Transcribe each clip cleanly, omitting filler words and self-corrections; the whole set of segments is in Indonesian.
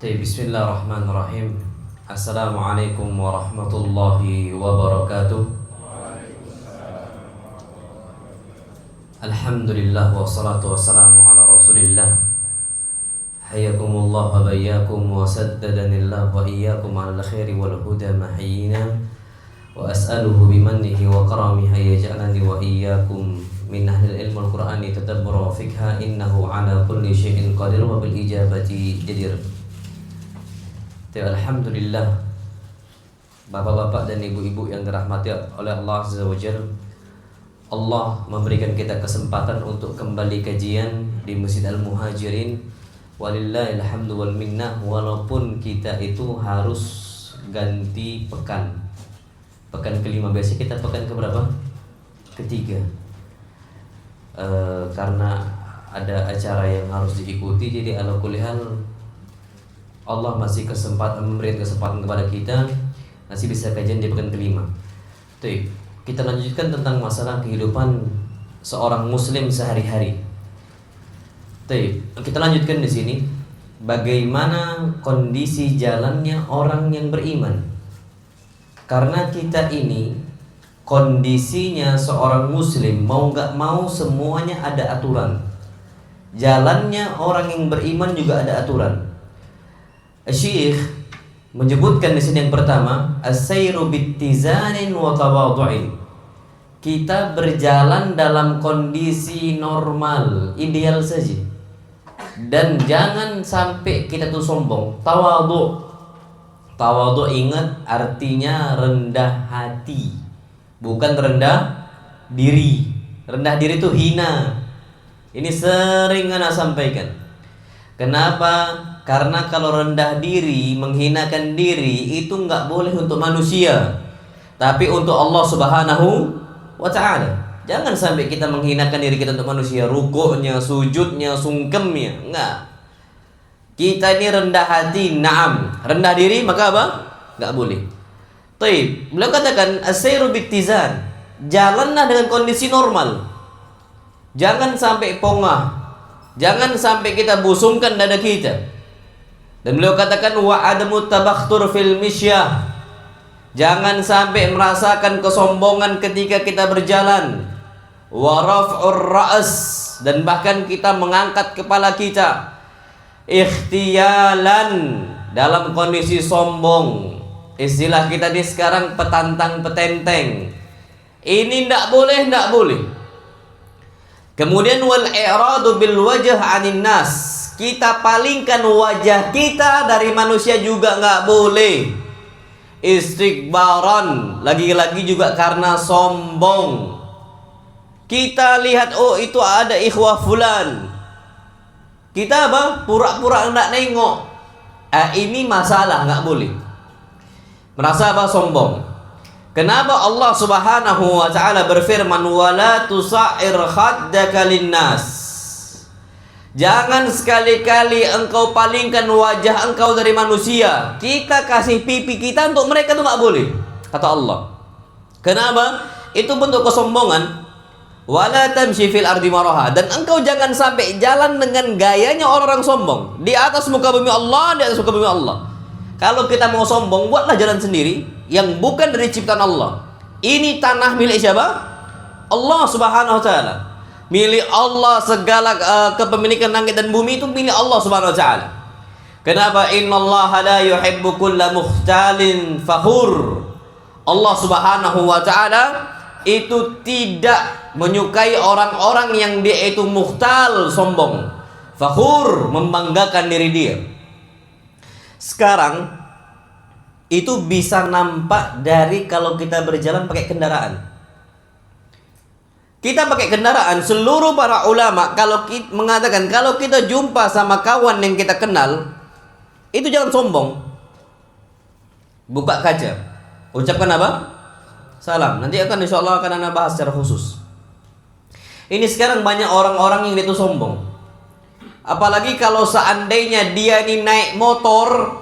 Bismillahirrahmanirrahim. Assalamualaikum warahmatullahi wabarakatuh. Alhamdulillah wassalatu wassalamu ala rasulillah. Hayyakumullah wa bayyakum wa saddadanillah wa iyyakum ala khairi wal huda mahiyina. Wa as'aluhu bimannihi wa karamihi yaj'alani wa iyyakum min ahlil ilmul qur'ani tadabbura wa fikha innahu ala kulli syai'in qadir wa bil ijabati jadir. Alhamdulillah, bapak-bapak dan ibu-ibu yang dirahmati oleh Allah Azza wa Jalla, Allah memberikan kita kesempatan untuk kembali kajian di Masjid Al-Muhajirin. Walillahil hamdu wal minnah. Walaupun kita itu harus ganti pekan, pekan kelima, biasanya kita pekan keberapa? Ketiga, karena ada acara yang harus diikuti. Jadi ala kulli hal Allah masih memberi kesempatan kepada kita, masih bisa kajian di pekan kelima. Kita lanjutkan tentang masalah kehidupan seorang muslim sehari-hari. Kita lanjutkan di sini bagaimana kondisi jalannya orang yang beriman. Karena kita ini kondisinya seorang muslim, mau gak mau semuanya ada aturan. Jalannya orang yang beriman juga ada aturan. Syekh menyebutkan di sini yang pertama, as-sayru bittizanin wa tawadhu'in. Kita berjalan dalam kondisi normal, ideal saja. Dan jangan sampai kita tuh sombong. Tawadhu. Tawadhu, ingat artinya rendah hati, bukan rendah diri. Rendah diri itu hina. Ini sering anak sampaikan. Kenapa? Karena kalau rendah diri, menghinakan diri itu nggak boleh untuk manusia, tapi untuk Allah Subhanahu wa Ta'ala. Jangan sampai kita menghinakan diri kita untuk manusia, rukuknya, sujudnya, sungkemnya, enggak. Kita ini rendah hati, na'am. Rendah diri maka apa? Nggak boleh. Beliau katakan as-sayru bittizan. Jalanlah dengan kondisi normal. Jangan sampai pongah. Jangan sampai kita busungkan dada kita. Dan beliau katakan wa adamu tabakhtur fil misyah. Jangan sampai merasakan kesombongan ketika kita berjalan. Wa raf'ur ra's, dan bahkan kita mengangkat kepala kita. Ikhtiyalan, dalam kondisi sombong. Istilah kita di sekarang petantang petenteng. Ini ndak boleh. Kemudian wal i'radu bil wajh 'anil nas. Kita palingkan wajah kita dari manusia juga nggak boleh. Istikbaran, lagi-lagi juga karena sombong. Kita lihat, oh itu ada ikhwah fulan, kita apa? Pura-pura nggak nengok. Ini masalah, nggak boleh. Merasa apa? Sombong. Kenapa Allah Subhanahu wa Ta'ala berfirman wala tusa'ir khaddaka linnas. Jangan sekali-kali engkau palingkan wajah engkau dari manusia. Kita kasih pipi kita untuk mereka, itu nggak boleh, kata Allah. Kenapa? Itu bentuk kesombongan. Wala tamshi fil ardi maraha. Dan engkau jangan sampai jalan dengan gayanya orang-orang sombong. Di atas muka bumi Allah, di atas muka bumi Allah. Kalau kita mau sombong, buatlah jalan sendiri yang bukan dari ciptaan Allah. Ini tanah milik siapa? Allah Subhanahu wa Ta'ala. Milik Allah, segala kepemilikan langit dan bumi itu milik Allah Subhanahu wa Ta'ala. Kenapa? Innallaha la yuhibbu kulla mukhtalin fakhur. Allah Subhanahu wa Ta'ala itu tidak menyukai orang-orang yang dia itu mukhtal, sombong, fakhur, membanggakan diri dia. Sekarang itu bisa nampak dari kalau kita berjalan pakai kendaraan. Kita pakai kendaraan, seluruh para ulama mengatakan kalau kita jumpa sama kawan yang kita kenal, itu jangan sombong. Buka kaca, ucapkan apa? Salam. Nanti insya Allah akan Anda bahas secara khusus. Ini sekarang banyak orang-orang yang itu sombong. Apalagi kalau seandainya dia ini naik motor,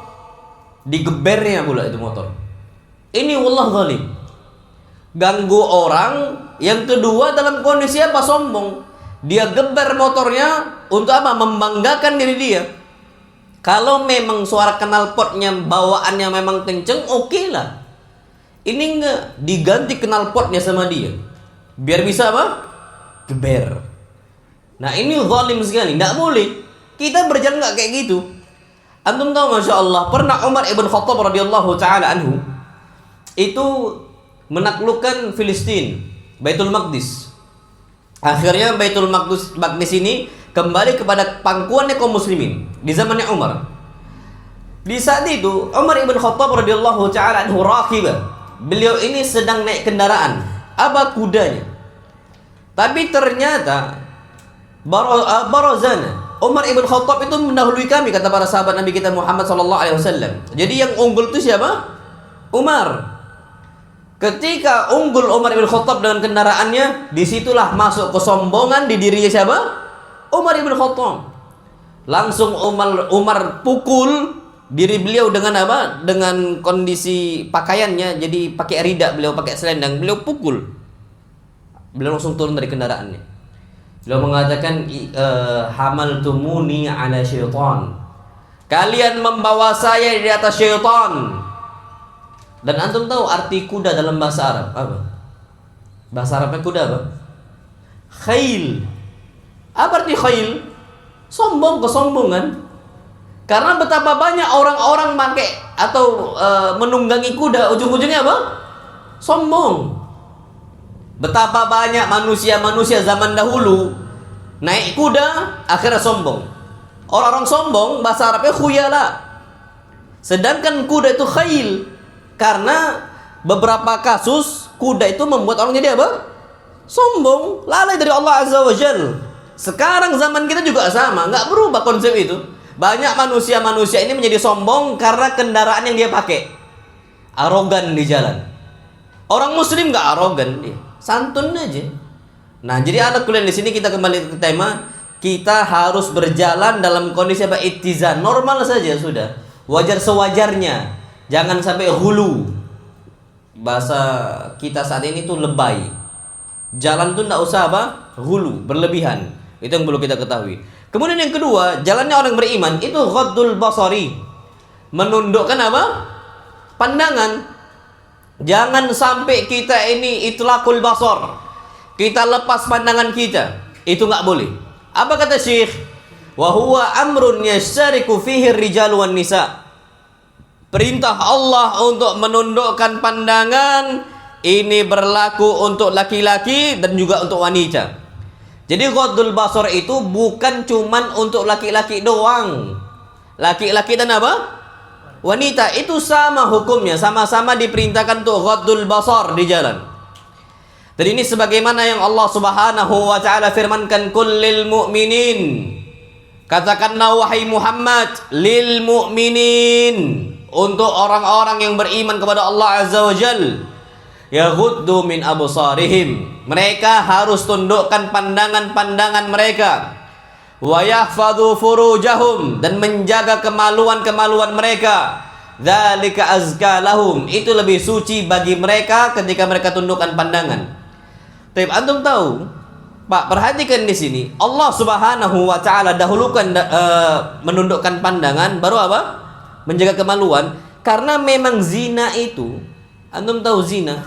digebernya pula itu motor. Ini wallah zalim. Ganggu orang. Yang kedua, dalam kondisi apa? Sombong. Dia geber motornya untuk apa? Membanggakan diri dia. Kalau memang suara knalpotnya bawaannya memang kenceng, oke lah. Ini enggak, diganti knalpotnya sama dia. Biar bisa apa? Geber. Nah ini zalim sekali, enggak boleh. Kita berjalan enggak kayak gitu. Antum tahu Masya Allah, pernah Umar ibn Khattab radhiyallahu ta'ala anhu itu menaklukkan Filistin, Baitul Maqdis. Akhirnya Baitul Maqdis ini kembali kepada pangkuannya kaum muslimin di zamannya Umar. Di saat itu Umar ibn Khattab radhiyallahu ta'ala anhu rakibah. Beliau ini sedang naik kendaraan, apa kudanya. Tapi ternyata barazana, Umar ibn Khattab itu mendahului kami, kata para sahabat Nabi kita Muhammad sallallahu alaihi wasallam. Jadi yang unggul itu siapa? Umar. Ketika unggul Umar ibn Khattab dengan kendaraannya, disitulah masuk kesombongan di dirinya siapa? Umar ibn Khattab. Langsung Umar pukul diri beliau dengan apa? Dengan kondisi pakaiannya, jadi pakai rida, beliau pakai selendang, beliau pukul. Beliau langsung turun dari kendaraannya. Beliau mengatakan, hamaltumuni ala syaitan. Kalian membawa saya di atas syaitan. Dan antum tahu arti kuda dalam bahasa Arab apa? Bahasa Arabnya kuda apa? Khail. Apa arti khail? Sombong, kesombongan. Karena betapa banyak orang-orang pakai atau menunggangi kuda, ujung-ujungnya apa? Sombong. Betapa banyak manusia-manusia zaman dahulu naik kuda akhirnya sombong. Orang-orang sombong bahasa Arabnya khuyala. Sedangkan kuda itu khail. Karena beberapa kasus kuda itu membuat orang jadi apa? Sombong, lalai dari Allah Azza wa Jalla. Sekarang zaman kita juga sama, nggak berubah konsep itu. Banyak manusia-manusia ini menjadi sombong karena kendaraan yang dia pakai. Arogan di jalan. Orang muslim nggak arogan, dia santun aja. Nah, jadi anak kuliah di sini kita kembali ke tema, kita harus berjalan dalam kondisi apa? Ittizan, normal saja sudah. Wajar sewajarnya. Jangan sampai hulu. Bahasa kita saat ini tuh lebay. Jalan tuh enggak usah apa? Hulu, berlebihan. Itu yang perlu kita ketahui. Kemudian yang kedua, jalannya orang beriman itu ghaddul basari. Menundukkan apa? Pandangan. Jangan sampai kita ini itlaqul basar. Kita lepas pandangan kita. Itu enggak boleh. Apa kata Syekh? Wa huwa amrun yashariku fihi ar-rijal wan nisa. Perintah Allah untuk menundukkan pandangan ini berlaku untuk laki-laki dan juga untuk wanita. Jadi ghaddul basar itu bukan cuman untuk laki-laki doang. Laki-laki dan apa? Wanita itu sama hukumnya, sama-sama diperintahkan untuk ghaddul basar di jalan. Dan ini sebagaimana yang Allah Subhanahu wa taala firmankan, kullil mu'minin. Katakanlah wahai Muhammad, lil mu'minin, untuk orang-orang yang beriman kepada Allah Azza wa Jal, yaghuddu min absarihim, mereka harus tundukkan pandangan-pandangan mereka, wa yahfadhu furujahum, dan menjaga kemaluan-kemaluan mereka, dzalika azka lahum, itu lebih suci bagi mereka ketika mereka tundukkan pandangan. Tapi antum tahu, Pak, perhatikan di sini, Allah Subhanahu wa taala dahulukan menundukkan pandangan, baru apa? Menjaga kemaluan. Karena memang zina itu, antum tahu zina,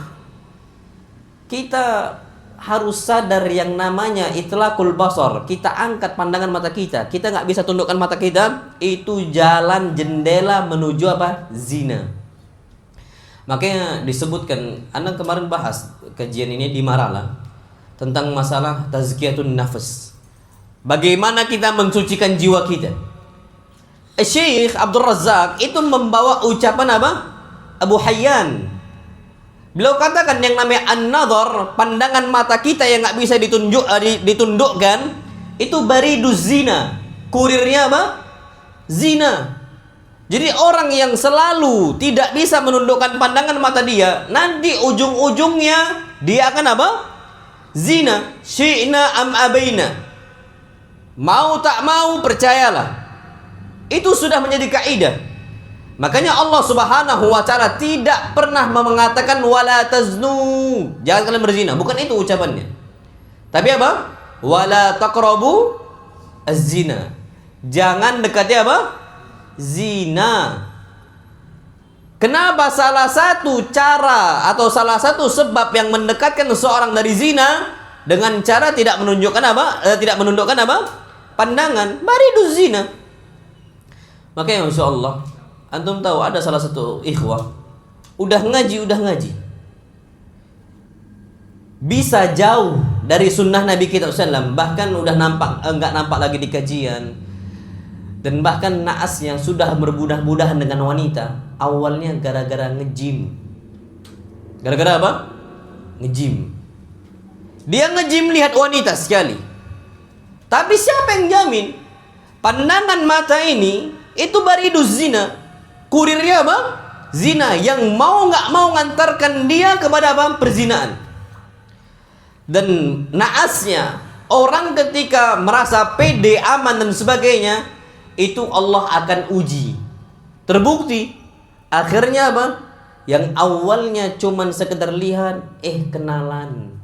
kita harus sadar yang namanya itlaqul basar. Kita angkat pandangan mata kita, kita nggak bisa tundukkan mata kita, itu jalan jendela menuju apa? Zina. Makanya disebutkan, anak kemarin bahas kajian ini di Marala tentang masalah tazkiyatun nafas. Bagaimana kita mensucikan jiwa kita. Syekh Abdul Razak itu membawa ucapan apa? Abu Hayyan. Beliau katakan yang namanya an-nadhar, pandangan mata kita yang nggak bisa ditundukkan, itu bariduz zina. Kurirnya apa? Zina. Jadi orang yang selalu tidak bisa menundukkan pandangan mata dia, nanti ujung-ujungnya dia akan apa? Zina. Syi'na am abaina. Mau tak mau, percayalah. Itu sudah menjadi kaidah. Makanya Allah Subhanahu wa taala tidak pernah mengatakan wala taznu, jangan kalian berzina, bukan itu ucapannya. Tapi apa? Wala taqrabu az-zina. Jangan dekati apa? Zina. Kenapa salah satu cara atau salah satu sebab yang mendekatkan seseorang dari zina dengan cara tidak menunjukkan tidak menundukkan pandangan, bariduz zina. Makanya Masya Allah, antum tahu ada salah satu ikhwah udah ngaji bisa jauh dari sunnah Nabi kita SAW, bahkan udah nggak nampak lagi di kajian, dan bahkan naasnya sudah bermudah-mudahan dengan wanita. Awalnya gara-gara nge-gym. Gara-gara apa? Nge-gym. Dia nge-gym lihat wanita sekali. Tapi siapa yang jamin pandangan mata ini itu bariduz zina, kurirnya apa? Zina, yang mau nggak mau ngantarkan dia kepada apa? Perzinaan. Dan naasnya orang ketika merasa pede, aman dan sebagainya, itu Allah akan uji. Terbukti akhirnya apa? Yang awalnya cuman sekedar lihat, kenalan.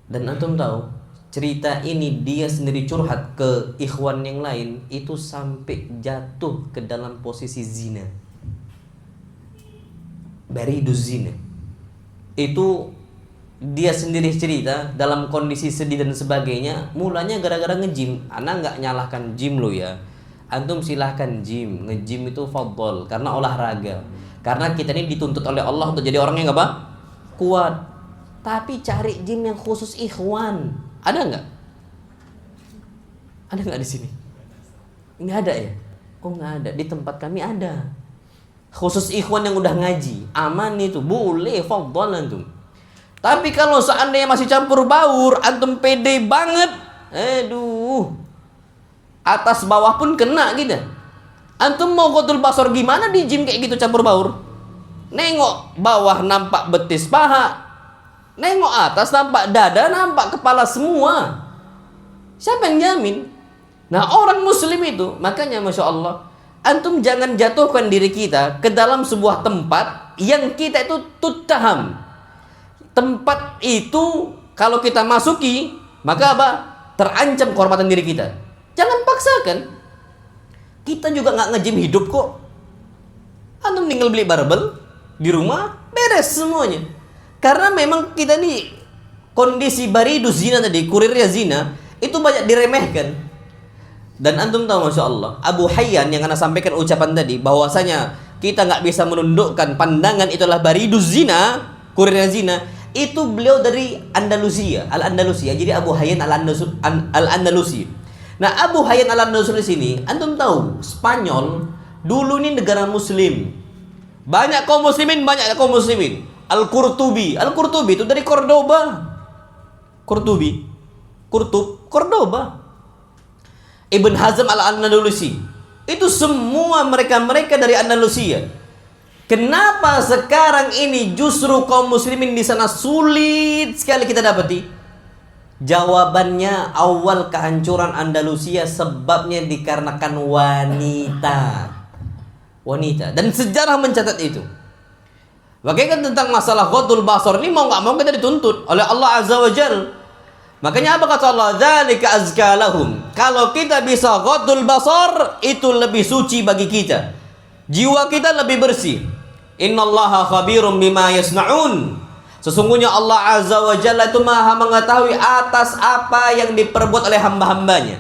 Dan antum tahu, cerita ini dia sendiri curhat ke ikhwan yang lain, itu sampai jatuh ke dalam posisi zina. Bariduz zina. Itu dia sendiri cerita dalam kondisi sedih dan sebagainya. Mulanya gara-gara nge-gym. Ana nggak nyalahkan gym lo ya. Antum silahkan gym. Nge-gym itu fadl karena olahraga. Karena kita ini dituntut oleh Allah untuk jadi orang yang apa? Kuat. Tapi cari gym yang khusus ikhwan. Ada nggak? Ada nggak di sini? Nggak ada ya? Oh nggak ada. Di tempat kami ada. Khusus ikhwan yang udah ngaji. Aman itu. Boleh fadl antum. Tapi kalau seandainya masih campur baur, antum pede banget, atas bawah pun kena gitu. Antum mau ghadul basar gimana di gym kayak gitu campur baur? Nengok bawah nampak betis paha, nengok atas nampak dada, nampak kepala semua. Siapa yang jamin? Nah, orang muslim itu, makanya Masya Allah, antum jangan jatuhkan diri kita ke dalam sebuah tempat yang kita itu tuttaham. Tempat itu kalau kita masuki, maka apa? Terancam kehormatan diri kita. Jangan paksakan. Kita juga nggak nge-gym hidup kok. Antum tinggal beli barbel di rumah, beres semuanya. Karena memang kita nih kondisi bariduz zina tadi, kurirnya zina, itu banyak diremehkan. Dan antum tahu Masya Allah, Abu Hayyan yang ana sampaikan ucapan tadi, bahwasanya kita nggak bisa menundukkan pandangan itulah bariduz zina, kurirnya zina. Itu beliau dari Andalusia, Al-Andalusia. Jadi Abu Hayyan Al-Andalusi. Nah, Abu Hayyan Al-Andalusi di sini, antum tahu, Spanyol dulu ini negara muslim. Banyak kaum muslimin. Al-Qurtubi itu dari Cordoba. Cordoba. Ibn Hazm Al-Andalusi. Itu semua mereka dari Andalusia. Kenapa sekarang ini justru kaum muslimin di sana sulit sekali kita dapati? Jawabannya, awal kehancuran Andalusia sebabnya dikarenakan wanita. Dan sejarah mencatat itu. Bagaimana tentang masalah ghadul basar ini, mau nggak mau kita dituntut oleh Allah Azza wa Jalla. Makanya apa kata Allah? Dzalika azka lahum. Kalau kita bisa ghadul basar, itu lebih suci bagi kita. Jiwa kita lebih bersih. Innallaha khabirum bima yasna'un. Sesungguhnya Allah Azza wa Jalla itu maha mengetahui atas apa yang diperbuat oleh hamba-hambanya.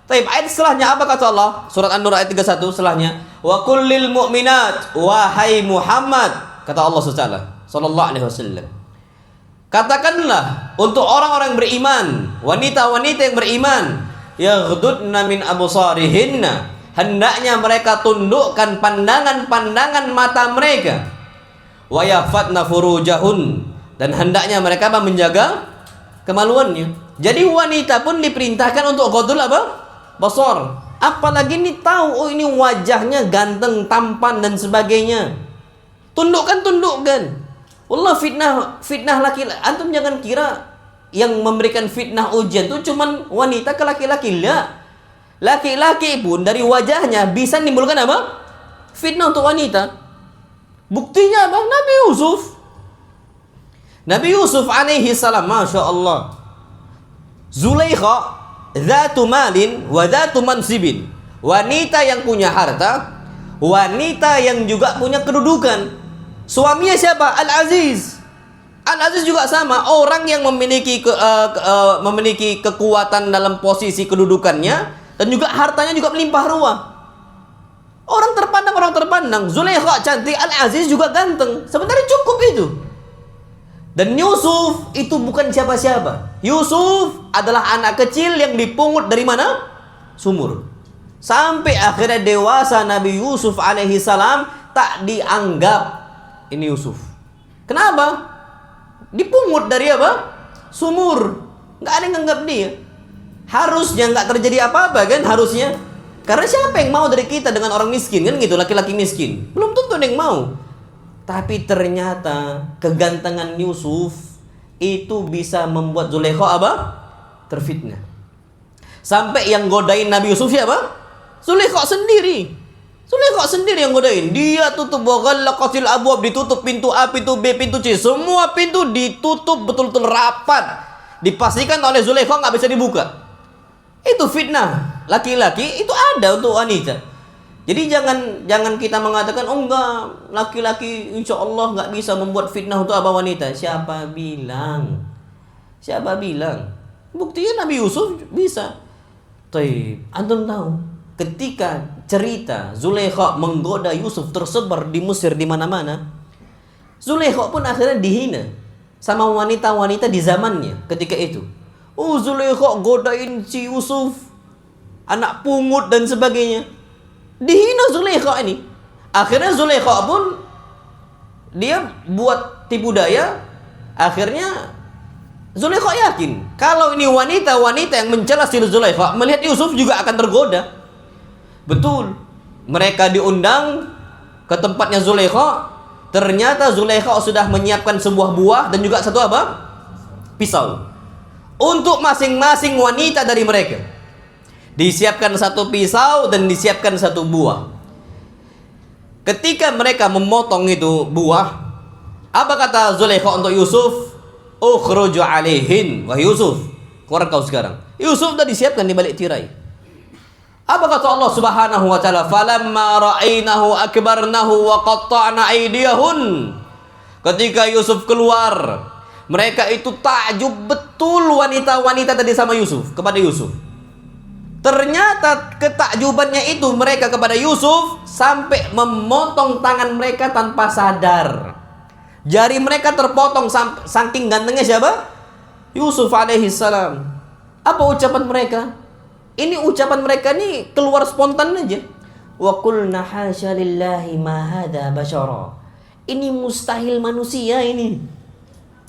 Taib, ayat setelahnya apa kata Allah? Surat An-Nur ayat 31 setelahnya. Wa kullil mu'minat, wahai Muhammad, kata Allah sallallahu alaihi wasallam. Katakanlah untuk orang-orang beriman, wanita-wanita yang beriman, yaghdudna min absarihinna, hendaknya mereka tundukkan pandangan-pandangan mata mereka. Wa yahfatna furujahun, dan hendaknya mereka menjaga kemaluannya. Jadi wanita pun diperintahkan untuk ghadul basar. Apalagi ini tahu, ini wajahnya ganteng, tampan dan sebagainya. Tundukkan. Allah fitnah laki-laki. Antum jangan kira yang memberikan fitnah ujian itu cuman wanita ke laki-laki. Laki-laki pun dari wajahnya bisa menimbulkan apa? Fitnah untuk wanita. Buktinya apa? Nabi Yusuf alaihi salam, Masya Allah. Zulaikha dzatu malin wa dzatu mansibin wanita yang punya harta, wanita yang juga punya kedudukan. Suaminya siapa? Al-Aziz. Al-Aziz juga sama, orang yang memiliki kekuatan dalam posisi kedudukannya dan juga hartanya juga melimpah ruah. Orang terpandang. Zulaikha cantik, Al-Aziz juga ganteng. Sebenarnya cukup itu. Dan Yusuf itu bukan siapa-siapa. Yusuf adalah anak kecil yang dipungut dari mana? Sumur. Sampai akhirnya dewasa Nabi Yusuf alaihi salam tak dianggap ini Yusuf. Kenapa? Dipungut dari apa? Sumur. Nggak ada yang nganggap dia. Harusnya nggak terjadi apa-apa kan? Harusnya. Karena siapa yang mau dari kita dengan orang miskin kan gitu, laki-laki miskin? Belum tentu ada yang mau. Tapi ternyata kegantengan Yusuf itu bisa membuat Zulaikha apa? Terfitnah. Sampai yang godain Nabi Yusuf siapa? Zulaikha sendiri. Zulaikha sendiri yang godain. Dia tutup waghallaqatil abwab, ditutup pintu A, pintu B, pintu C. Semua pintu ditutup betul-betul rapat. Dipastikan oleh Zulaikha nggak bisa dibuka. Itu fitnah. Laki-laki itu ada untuk wanita. Jadi jangan kita mengatakan oh enggak, laki-laki insya Allah nggak bisa membuat fitnah untuk apa wanita. Siapa bilang? Buktinya Nabi Yusuf bisa. Tapi antum tahu ketika cerita Zulaikha menggoda Yusuf tersebar di Mesir di mana-mana, Zulaikha pun akhirnya dihina sama wanita-wanita di zamannya ketika itu. Oh, Zulaikha godain si Yusuf, anak pungut dan sebagainya. Dihina Zulaikha ini. Akhirnya Zulaikha pun dia buat tipu daya. Akhirnya Zulaikha yakin kalau ini wanita-wanita yang mencela si Zulaikha melihat Yusuf juga akan tergoda. Betul. Mereka diundang ke tempatnya Zulaikha. Ternyata Zulaikha sudah menyiapkan sebuah buah dan juga satu apa? Pisau. Untuk masing-masing wanita dari mereka disiapkan satu pisau dan disiapkan satu buah. Ketika mereka memotong itu buah, apa kata Zulaikha untuk Yusuf? Ukhruju alaihin. Wahai Yusuf, keluar kau sekarang. Yusuf sudah disiapkan di balik tirai. Apa kata Allah Subhanahu wa taala? Falamma ra'ainahu akbarnahu wa qatta'na aydiyahun. Ketika Yusuf keluar, mereka itu takjub betul wanita-wanita tadi sama Yusuf, kepada Yusuf. Ternyata ketakjubannya itu mereka kepada Yusuf sampai memotong tangan mereka tanpa sadar. Jari mereka terpotong saking gantengnya siapa? Yusuf alaihi salam. Apa ucapan mereka? Ini ucapan mereka nih keluar spontan aja. Wa qulna hasya lillahi ma hadza basyara. Ini mustahil manusia ini.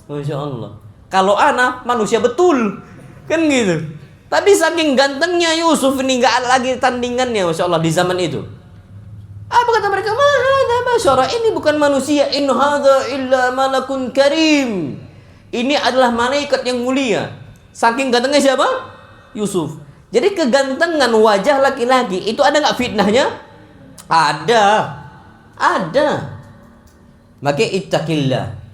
Masya Allah. Kalau anak manusia betul, kan gitu. Tapi saking gantengnya Yusuf ini nggak ada lagi tandingannya, Masya Allah di zaman itu. Apa kata mereka? Mahadha basyara. Ini bukan manusia. In hadha illa malakun karim. Ini adalah malaikat yang mulia. Saking gantengnya siapa? Yusuf. Jadi kegantengan wajah laki-laki itu ada nggak fitnahnya? Ada. Maka ittaqillah.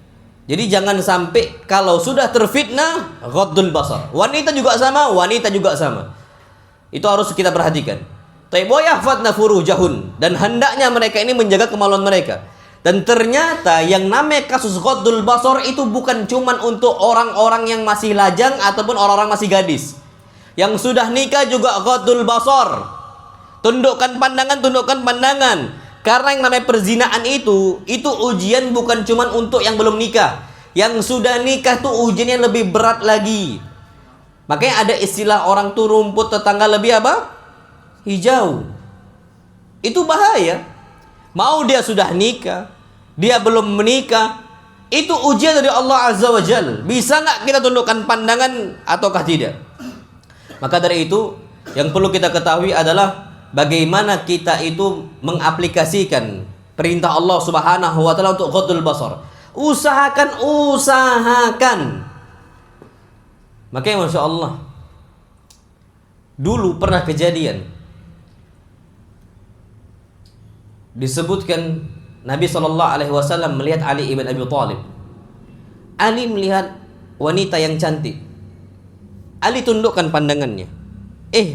Jadi jangan sampai kalau sudah terfitnah ghaddul basar. Wanita juga sama. Itu harus kita perhatikan. Wa yahfadna furujahun, dan hendaknya mereka ini menjaga kemaluan mereka. Dan ternyata yang namanya kasus ghaddul basar itu bukan cuman untuk orang-orang yang masih lajang ataupun orang-orang masih gadis. Yang sudah nikah juga ghaddul basar. Tundukkan pandangan. Karena yang namanya perzinaan itu ujian bukan cuman untuk yang belum nikah. Yang sudah nikah tuh ujiannya lebih berat lagi. Makanya ada istilah orang tuh rumput tetangga lebih apa? Hijau. Itu bahaya. Mau dia sudah nikah, dia belum menikah, itu ujian dari Allah Azza wa Jalla. Bisa nggak kita tundukkan pandangan ataukah tidak? Maka dari itu yang perlu kita ketahui adalah bagaimana kita itu mengaplikasikan perintah Allah Subhanahu wa taala untuk ghaddul basar. Usahakan. Makanya Masya Allah, dulu pernah kejadian disebutkan Nabi SAW melihat Ali ibn Abi Thalib. Ali melihat wanita yang cantik. Ali tundukkan pandangannya.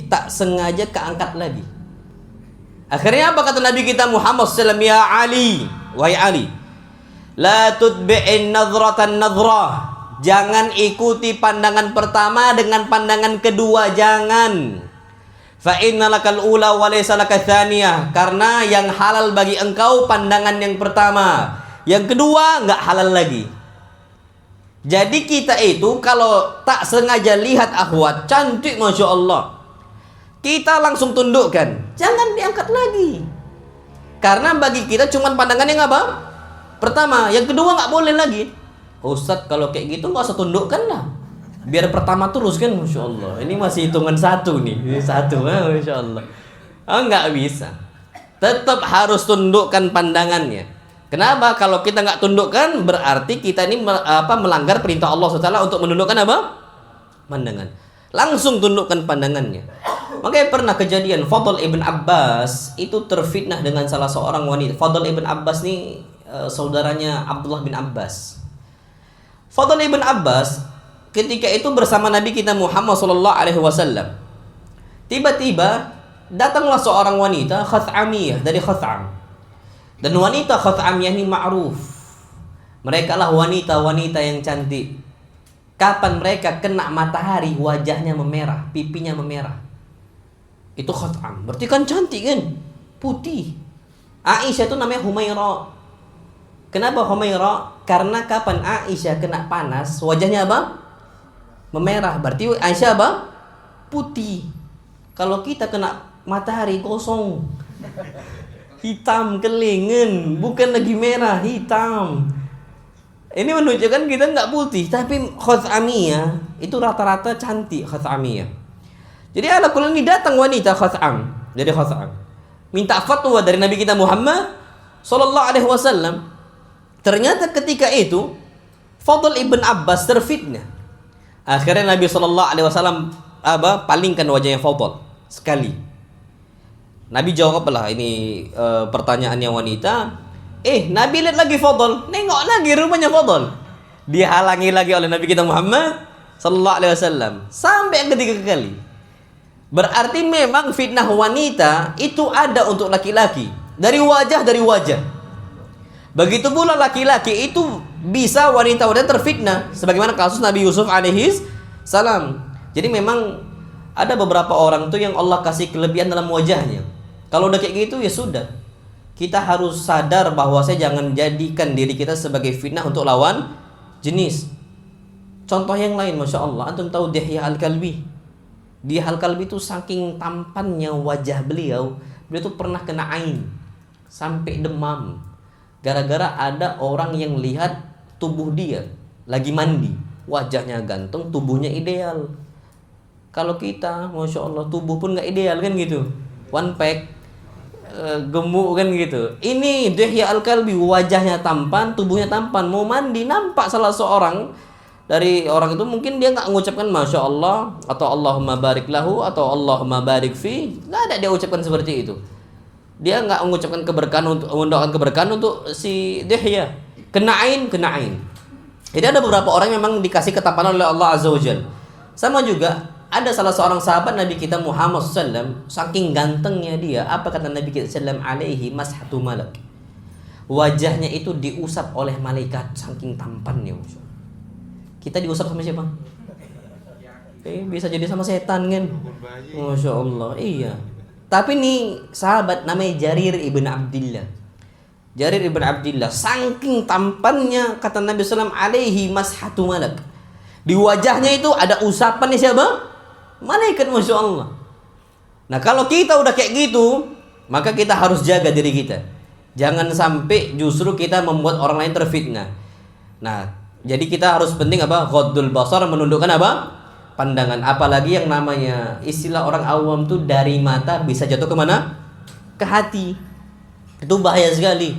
Tak sengaja keangkat lagi. Akhirnya apa kata Nabi kita Muhammad SAW? Ya Ali, wahai Ali, la tutbi'in nadratan nadrah. Jangan ikuti pandangan pertama dengan pandangan kedua, jangan. Fa innalakal ula wa laysa lakal tsaniyah. Karena yang halal bagi engkau pandangan yang pertama, yang kedua enggak halal lagi. Jadi kita itu kalau tak sengaja lihat akhwat cantik Masya Allah, kita langsung tundukkan, jangan diangkat lagi. Karena bagi kita cuma pandangan yang apa? Pertama, yang kedua nggak boleh lagi. Ustadz kalau kayak gitu nggak usah tundukkan lah, biar pertama terus kan. Masya Allah, ini masih hitungan satu nih, ini satu, Masya Allah. Nggak bisa, tetap harus tundukkan pandangannya. Kenapa? Kalau kita nggak tundukkan, berarti kita ini melanggar perintah Allah SWT untuk menundukkan apa? Pandangan. Langsung tundukkan pandangannya. Makanya pernah kejadian Fadl ibn Abbas itu terfitnah dengan salah seorang wanita. Fadl ibn Abbas ini saudaranya Abdullah bin Abbas. Fadl ibn Abbas ketika itu bersama Nabi kita Muhammad SAW. Tiba-tiba datanglah seorang wanita Khath'amiyah dari Khath'am. Dan wanita Khath'amiyah ini ma'ruf, mereka lah wanita-wanita yang cantik. Kapan mereka kena matahari wajahnya memerah, pipinya memerah. Itu Khath'am, berarti kan cantik kan, putih. Aisyah itu namanya Humaira. Kenapa Humaira? Karena kapan Aisyah kena panas wajahnya apa? Memerah, berarti Aisyah apa? Putih. Kalau kita kena matahari gosong, hitam kelingan, bukan lagi merah, hitam. Ini menunjukkan kita nggak putih, tapi Khath'amiyah itu rata-rata cantik Khath'amiyah. Jadi ala kulli ini datang wanita Khath'am dari Khath'am, minta fatwa dari Nabi kita Muhammad sallallahu alaihi wasallam. Ternyata ketika itu Fadl ibn Abbas terfitnah. Akhirnya Nabi sallallahu alaihi wasallam palingkan wajahnya Fadl sekali. Nabi jawablah ini pertanyaannya wanita. Nabi lihat lagi Fadl, nengok lagi rumahnya Fadl. Dihalangi lagi oleh Nabi kita Muhammad sallallahu alaihi wasallam sampai yang ketiga kali. Berarti memang fitnah wanita itu ada untuk laki-laki dari wajah. Begitu pula laki-laki itu bisa wanita-wanita terfitnah sebagaimana kasus Nabi Yusuf alaihi salam. Jadi memang ada beberapa orang tuh yang Allah kasih kelebihan dalam wajahnya. Kalau udah kayak gitu ya sudah. Kita harus sadar bahwa saya jangan jadikan diri kita sebagai fitnah untuk lawan jenis. Contoh yang lain, Masya Allah, antum tahu Dihya Al-Kalbi. Dihya Al-Kalbi itu saking tampannya wajah beliau tuh pernah kena ain sampai demam. Gara-gara ada orang yang lihat tubuh dia lagi mandi, wajahnya ganteng, tubuhnya ideal. Kalau kita, Masya Allah, tubuh pun nggak ideal kan gitu, one pack, gemuk kan gitu. Ini Dihya Al-Kalbi, wajahnya tampan, tubuhnya tampan, mau mandi nampak salah seorang dari orang itu, mungkin dia nggak mengucapkan Masya Allah atau Allahumma barik lahu atau Allahumma barik fi, nggak ada dia ucapkan seperti itu. Dia nggak mengucapkan keberkahan untuk mendoakan keberkahan untuk si Dihya. Kena ain. Jadi ada beberapa orang yang memang dikasih ketampanan oleh Allah Azza wa Jalla. Sama juga ada salah seorang sahabat Nabi kita Muhammad SAW, saking gantengnya dia, apa kata Nabi kita SAW? Alaihi mashatu malak. Wajahnya itu diusap oleh malaikat, saking tampannya. Kita diusap sama siapa? Bisa jadi sama setan kan? Masya Allah, iya. Tapi nih sahabat namanya Jarir ibn Abdillah. Jarir ibn Abdillah, saking tampannya kata Nabi SAW, alaihi mashatu malak. Di wajahnya itu ada usapannya siapa? Malaikat, Masya Allah. Nah kalau kita udah kayak gitu, maka kita harus jaga diri kita. Jangan sampai justru kita membuat orang lain terfitnah. Nah jadi kita harus penting apa? Ghaddul basar, menundukkan apa? Pandangan. Apalagi yang namanya istilah orang awam tuh dari mata bisa jatuh kemana? Ke hati. Itu bahaya sekali.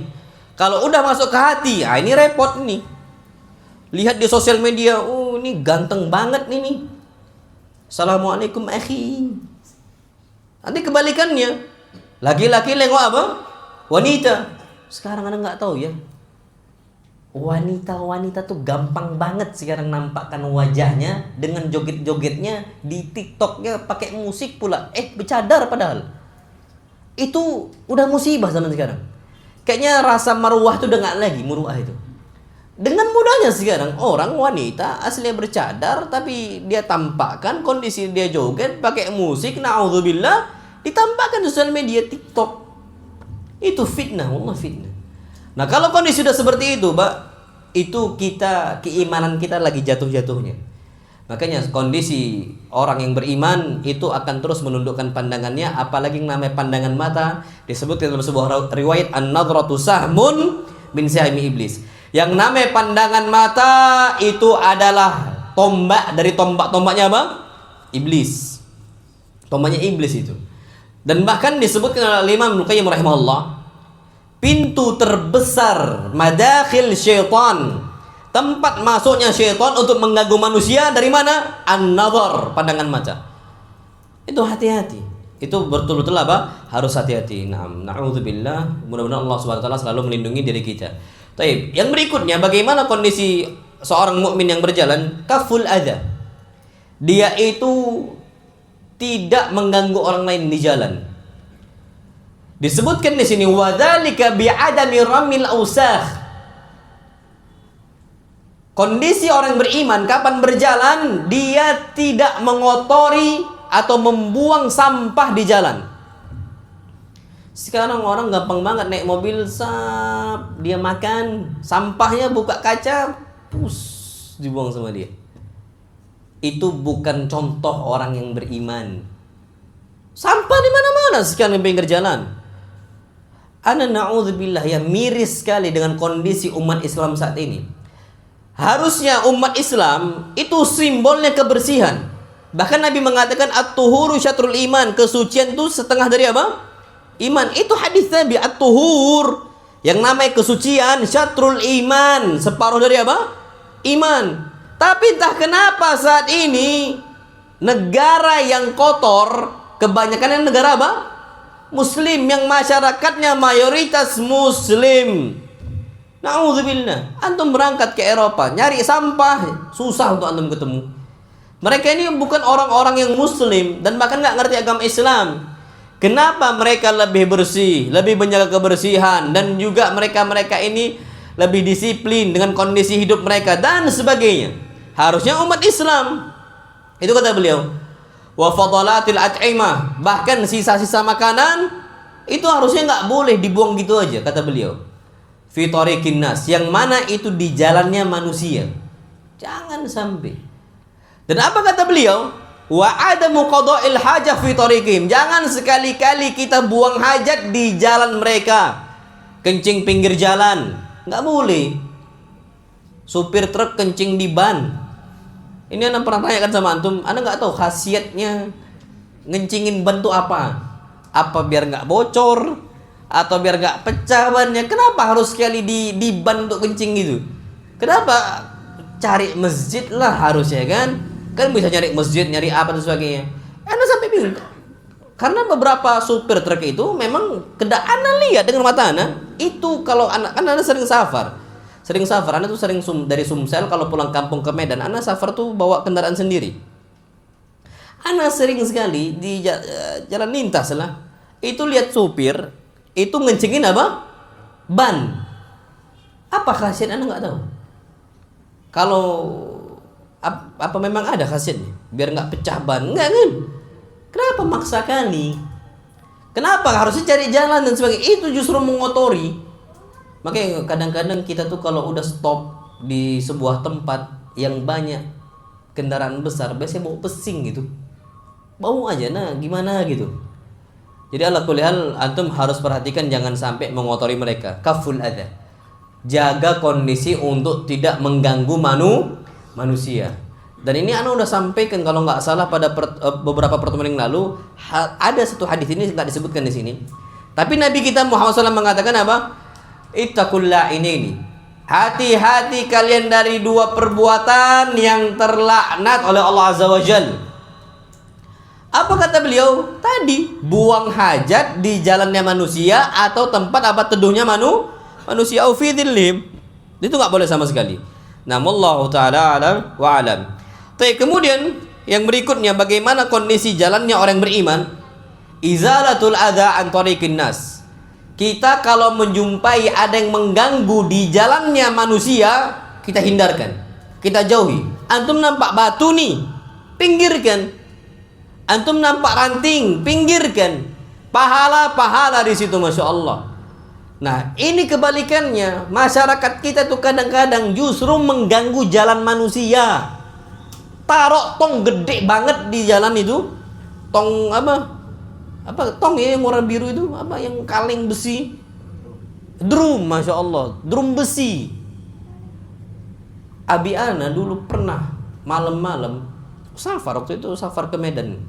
Kalau udah masuk ke hati, ini repot nih. Lihat di sosial media, ini ganteng banget nih. Assalamualaikum akhi. Nanti kebalikannya, laki-laki nengok apa? Wanita. Sekarang Anda nggak tahu ya, wanita-wanita tuh gampang banget sekarang nampakkan wajahnya dengan joget-jogetnya di TikToknya, pakai musik pula. Bercadar padahal. Itu udah musibah zaman sekarang. Kayaknya rasa marwah itu udah nggak lagi muruah itu. Dengan mudahnya sekarang orang wanita aslinya bercadar tapi dia tampakkan kondisi dia joget pakai musik, naudzubillah, ditampakkan di sosial media TikTok. Itu fitnah, Allah fitnah. Nah, kalau kondisi sudah seperti itu, Pak, itu keimanan kita lagi jatuh-jatuhnya. Makanya kondisi orang yang beriman itu akan terus menundukkan pandangannya, apalagi yang namanya pandangan mata disebut dalam sebuah riwayat an-nadratu sahmun min sahmi iblis. Yang namanya pandangan mata itu adalah tombak dari tombak-tombaknya apa? Iblis. Tombaknya iblis itu. Dan bahkan disebutkan oleh Imam Ibnu Qayyim rahimahullah, pintu terbesar madakhil syaitan, tempat masuknya syaitan untuk mengganggu manusia dari mana? An-nazar, pandangan mata. Itu hati-hati. Itu betul-betul apa? Harus hati-hati. Na'udzubillah. Mudah-mudahan Allah Subhanahu wa taala selalu melindungi diri kita. Baik, yang berikutnya bagaimana kondisi seorang mukmin yang berjalan? Kaful adza. Dia itu tidak mengganggu orang lain di jalan. Disebutkan di sini wadzalika bi'adami ramil ausakh. Kondisi orang beriman kapan berjalan, dia tidak mengotori atau membuang sampah di jalan. Sekarang orang gampang banget naik mobil, dia makan, sampahnya buka kaca, dibuang sama dia. Itu bukan contoh orang yang beriman. Sampah di mana-mana sekarang di pinggir jalan. Ana na'udzubillah, ya miris sekali dengan kondisi umat Islam saat ini. Harusnya umat Islam itu simbolnya kebersihan. Bahkan Nabi mengatakan at-tuhuru syatrul iman, kesucian itu setengah dari apa? Iman. Itu hadis Nabi, at-tuhur, yang namanya kesucian, syatrul iman, separuh dari apa? Iman. Tapi entah kenapa saat ini negara yang kotor kebanyakan negara apa? Muslim, yang masyarakatnya mayoritas Muslim. Na'udzubillah. Antum berangkat ke Eropa, nyari sampah susah untuk antum ketemu. Mereka ini bukan orang-orang yang Muslim dan bahkan nggak ngerti agama Islam. Kenapa mereka lebih bersih, lebih menjaga kebersihan, dan juga mereka ini lebih disiplin dengan kondisi hidup mereka dan sebagainya. Harusnya umat Islam, itu kata beliau, wa fadalatil at'imah, bahkan sisa-sisa makanan itu harusnya nggak boleh dibuang gitu aja, kata beliau. Fi tariqin nas, yang mana itu di jalannya manusia. Jangan sampai. Dan apa kata beliau? Wa adamu qada'il hajah fi tariqihim. Jangan sekali-kali kita buang hajat di jalan mereka. Kencing pinggir jalan, nggak boleh. Supir truk kencing di ban. Ini anak pernah tanyakan sama antum, anak nggak tahu khasiatnya ngencingin ban itu apa? Apa biar nggak bocor atau biar nggak pecah bannya? Kenapa harus sekali di ban untuk kencing gitu? Kenapa cari masjid lah harusnya kan? Kan bisa nyari masjid, nyari apa dan sebagainya. Anda sampai bingung. Karena beberapa supir truk itu memang Anda lihat dengan mata Anda, itu kalau Anda sering safar. Anda tuh sering dari Sumsel kalau pulang kampung ke Medan, Anda safar tuh bawa kendaraan sendiri. Anda sering sekali di jalan lintas lah, itu lihat supir itu ngencengin apa? Ban. Apa khasiat Anda nggak tahu? Kalau apa memang ada khasiatnya biar nggak pecah ban? Enggak kan? Kenapa maksa kali? Kenapa harusnya cari jalan dan sebagainya? Itu justru mengotori. Makanya kadang-kadang kita tuh kalau udah stop di sebuah tempat yang banyak kendaraan besar, biasanya bau pesing gitu, bau aja, nah gimana gitu. Jadi ala kulli hal antum harus perhatikan jangan sampai mengotori mereka. Kaful adza, jaga kondisi untuk tidak mengganggu manusia. Dan ini ana udah sampaikan kalau nggak salah pada beberapa pertemuan yang lalu, ada satu hadis ini nggak disebutkan di sini. Tapi Nabi kita Muhammad SAW mengatakan apa? Ittaqullaha ini. Hati-hati kalian dari dua perbuatan yang terlaknat oleh Allah Azza wa Jalla. Apa kata beliau? Tadi buang hajat di jalannya manusia atau tempat apa teduhnya manusia au fi dhillim. Itu nggak boleh sama sekali. Namullahu ta'ala alam wa alam. Kemudian yang berikutnya, bagaimana kondisi jalannya orang beriman? izalatul adza an tariqin nas. Kita kalau menjumpai ada yang mengganggu di jalannya manusia, kita hindarkan, kita jauhi. Antum nampak batu nih, pinggirkan. Antum nampak ranting, pinggirkan. Pahala-pahala di situ, masya Allah. Nah, ini kebalikannya. Masyarakat kita tuh kadang-kadang justru mengganggu jalan manusia. Taruh tong gede banget di jalan itu, tong apa tong ya yang warna biru itu, apa yang kaleng besi, drum, masya Allah, drum besi. Abi ana dulu pernah malam-malam safar, waktu itu safar ke Medan,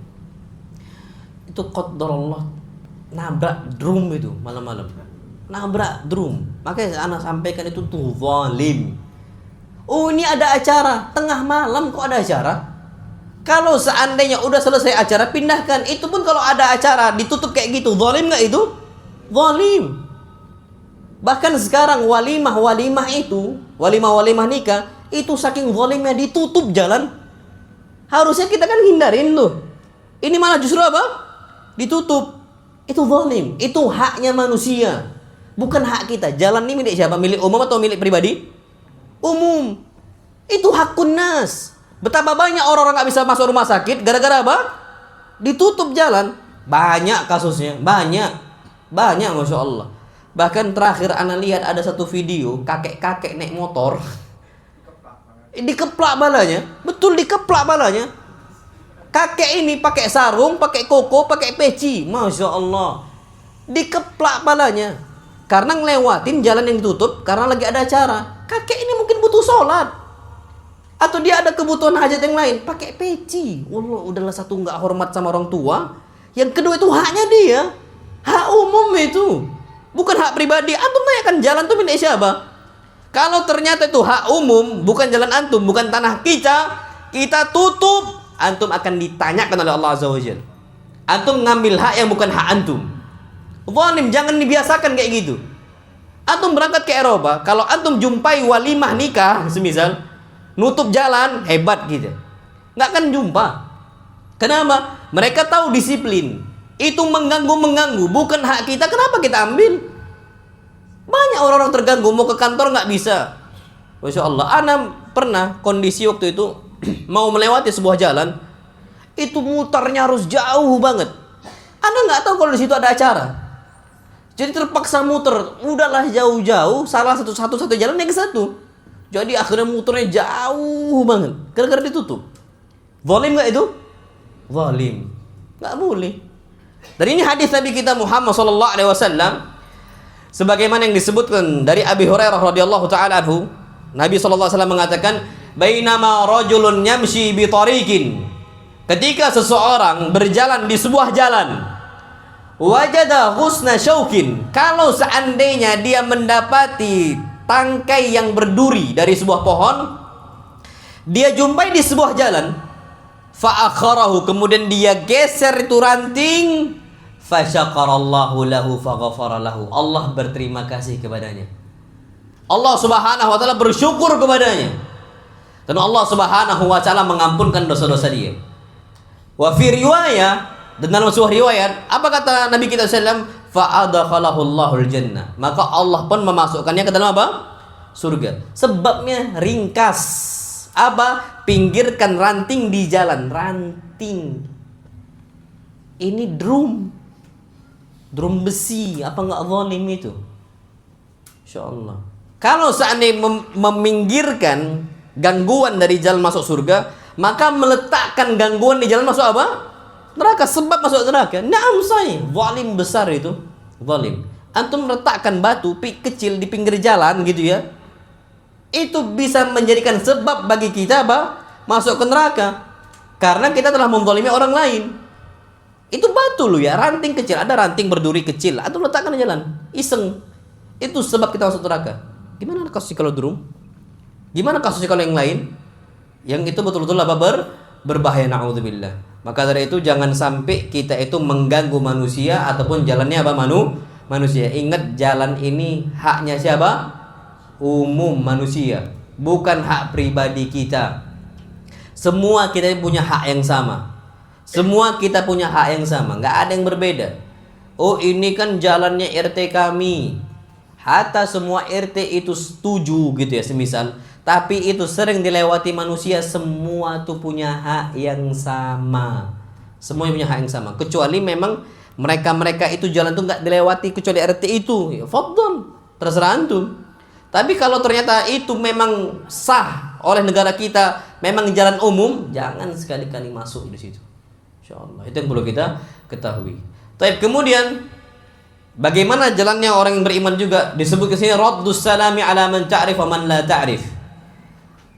itu qadarullah nabrak drum itu malam-malam, nabrak drum. Makanya anak sampaikan itu tuh zalim. Oh, ini ada acara tengah malam, kok ada acara? Kalau seandainya udah selesai acara, pindahkan. Itu pun kalau ada acara ditutup kayak gitu, zalim nggak itu? Zalim. Bahkan sekarang walimah itu, walimah nikah itu saking zalimnya ditutup jalan. Harusnya kita kan hindarin loh. Ini malah justru apa? Ditutup. Itu zalim. Itu haknya manusia, bukan hak kita. Jalan ini milik siapa? Milik umum atau milik pribadi? Umum. Itu hakun nas. Betapa banyak orang-orang gak bisa masuk rumah sakit gara-gara apa? Ditutup jalan. Banyak kasusnya, banyak, masya Allah. Bahkan terakhir ana lihat ada satu video kakek-kakek naik motor, dikeplak balanya, betul dikeplak balanya. Kakek ini pakai sarung, pakai koko, pakai peci, masya Allah, dikeplak balanya karena ngelewatin jalan yang ditutup karena lagi ada acara. Kakek ini mungkin butuh sholat, atau dia ada kebutuhan hajat yang lain, pakai peci. Wallah, udahlah, satu nggak hormat sama orang tua, yang kedua itu haknya dia, hak umum itu, bukan hak pribadi. Antum tanyakan jalan tuh milik siapa? Kalau ternyata itu hak umum, bukan jalan antum, bukan tanah kita tutup, antum akan ditanyakan oleh Allah Azza wa Jalla. Antum ngambil hak yang bukan hak antum. Zalim, jangan dibiasakan kayak gitu. Antum berangkat ke Eropa, kalau antum jumpai walimah nikah semisal nutup jalan, hebat gitu, nggak akan jumpa. Kenapa? Mereka tahu disiplin. Itu mengganggu, bukan hak kita. Kenapa kita ambil? Banyak orang-orang terganggu, mau ke kantor nggak bisa. Masya Allah, ana pernah kondisi waktu itu mau melewati sebuah jalan, itu mutarnya harus jauh banget. Ana nggak tahu kalau di situ ada acara. Jadi terpaksa muter, udahlah jauh-jauh, salah satu jalan yang ke satu. Jadi akhirnya muternya jauh banget, gara-gara ditutup. Zalim nggak itu? Zalim, nggak boleh. Dan ini hadis Nabi kita Muhammad SAW, sebagaimana yang disebutkan dari Abi Hurairah radhiyallahu taala anhu, Nabi SAW mengatakan, "Bainama rajulun yamshi bi tariqin." Ketika seseorang berjalan di sebuah jalan, wajada husna syaukin, kalau seandainya dia mendapati tangkai yang berduri dari sebuah pohon, dia jumpai di sebuah jalan, fa akharahu, kemudian dia geser itu ranting, fa syakarallahu lahu fa ghafara lahu, Allah berterima kasih kepadanya, Allah Subhanahu wa taala bersyukur kepadanya, dan Allah Subhanahu wa taala mengampunkan dosa-dosa dia. Wa fi riwayah, dan dalam sebuah riwayat, apa kata Nabi kita sallallahu alaihi wasallam? Fa'adakhalahu Allahul jannah, maka Allah pun memasukkannya ke dalam apa? Surga. Sebabnya ringkas. Apa? Pinggirkan ranting di jalan. Ranting. Ini drum besi. Apa nggak zalim itu? Insyaallah. Kalau seandainya meminggirkan gangguan dari jalan masuk surga, maka meletakkan gangguan di jalan masuk apa? Neraka, sebab masuk neraka. Naam say, zalim besar itu, zalim. Antum meletakkan batu kecil di pinggir jalan gitu ya, itu bisa menjadikan sebab bagi kita apa? Masuk ke neraka. Karena kita telah menzalimi orang lain. Itu batu loh ya, ranting kecil, ada ranting berduri kecil, antum letakkan di jalan, iseng. Itu sebab kita masuk neraka. Gimana kasusnya kalau drum? Gimana kasusnya kalau yang lain? Yang itu betul-betul apa? Berbahaya, na'udzubillah. Maka dari itu jangan sampai kita itu mengganggu manusia ataupun jalannya apa? Manusia. Ingat, jalan ini haknya siapa? Umum manusia, bukan hak pribadi kita. Semua kita punya hak yang sama. Semua kita punya hak yang sama, nggak ada yang berbeda. Oh ini kan jalannya RT kami. Hatta semua RT itu setuju gitu ya semisal. Tapi itu sering dilewati manusia, semua tuh punya hak yang sama. Semuanya punya hak yang sama. Kecuali memang mereka itu jalan tuh nggak dilewati kecuali RT itu. Ya, fadhon, terserah antum. Tapi kalau ternyata itu memang sah oleh negara kita, memang jalan umum, jangan sekali-kali masuk di situ. Insyaallah. Itu yang perlu kita ketahui. Baik, kemudian bagaimana jalannya orang yang beriman juga disebut ke sini raddus salami ala man ta'rif wa man la ta'rif.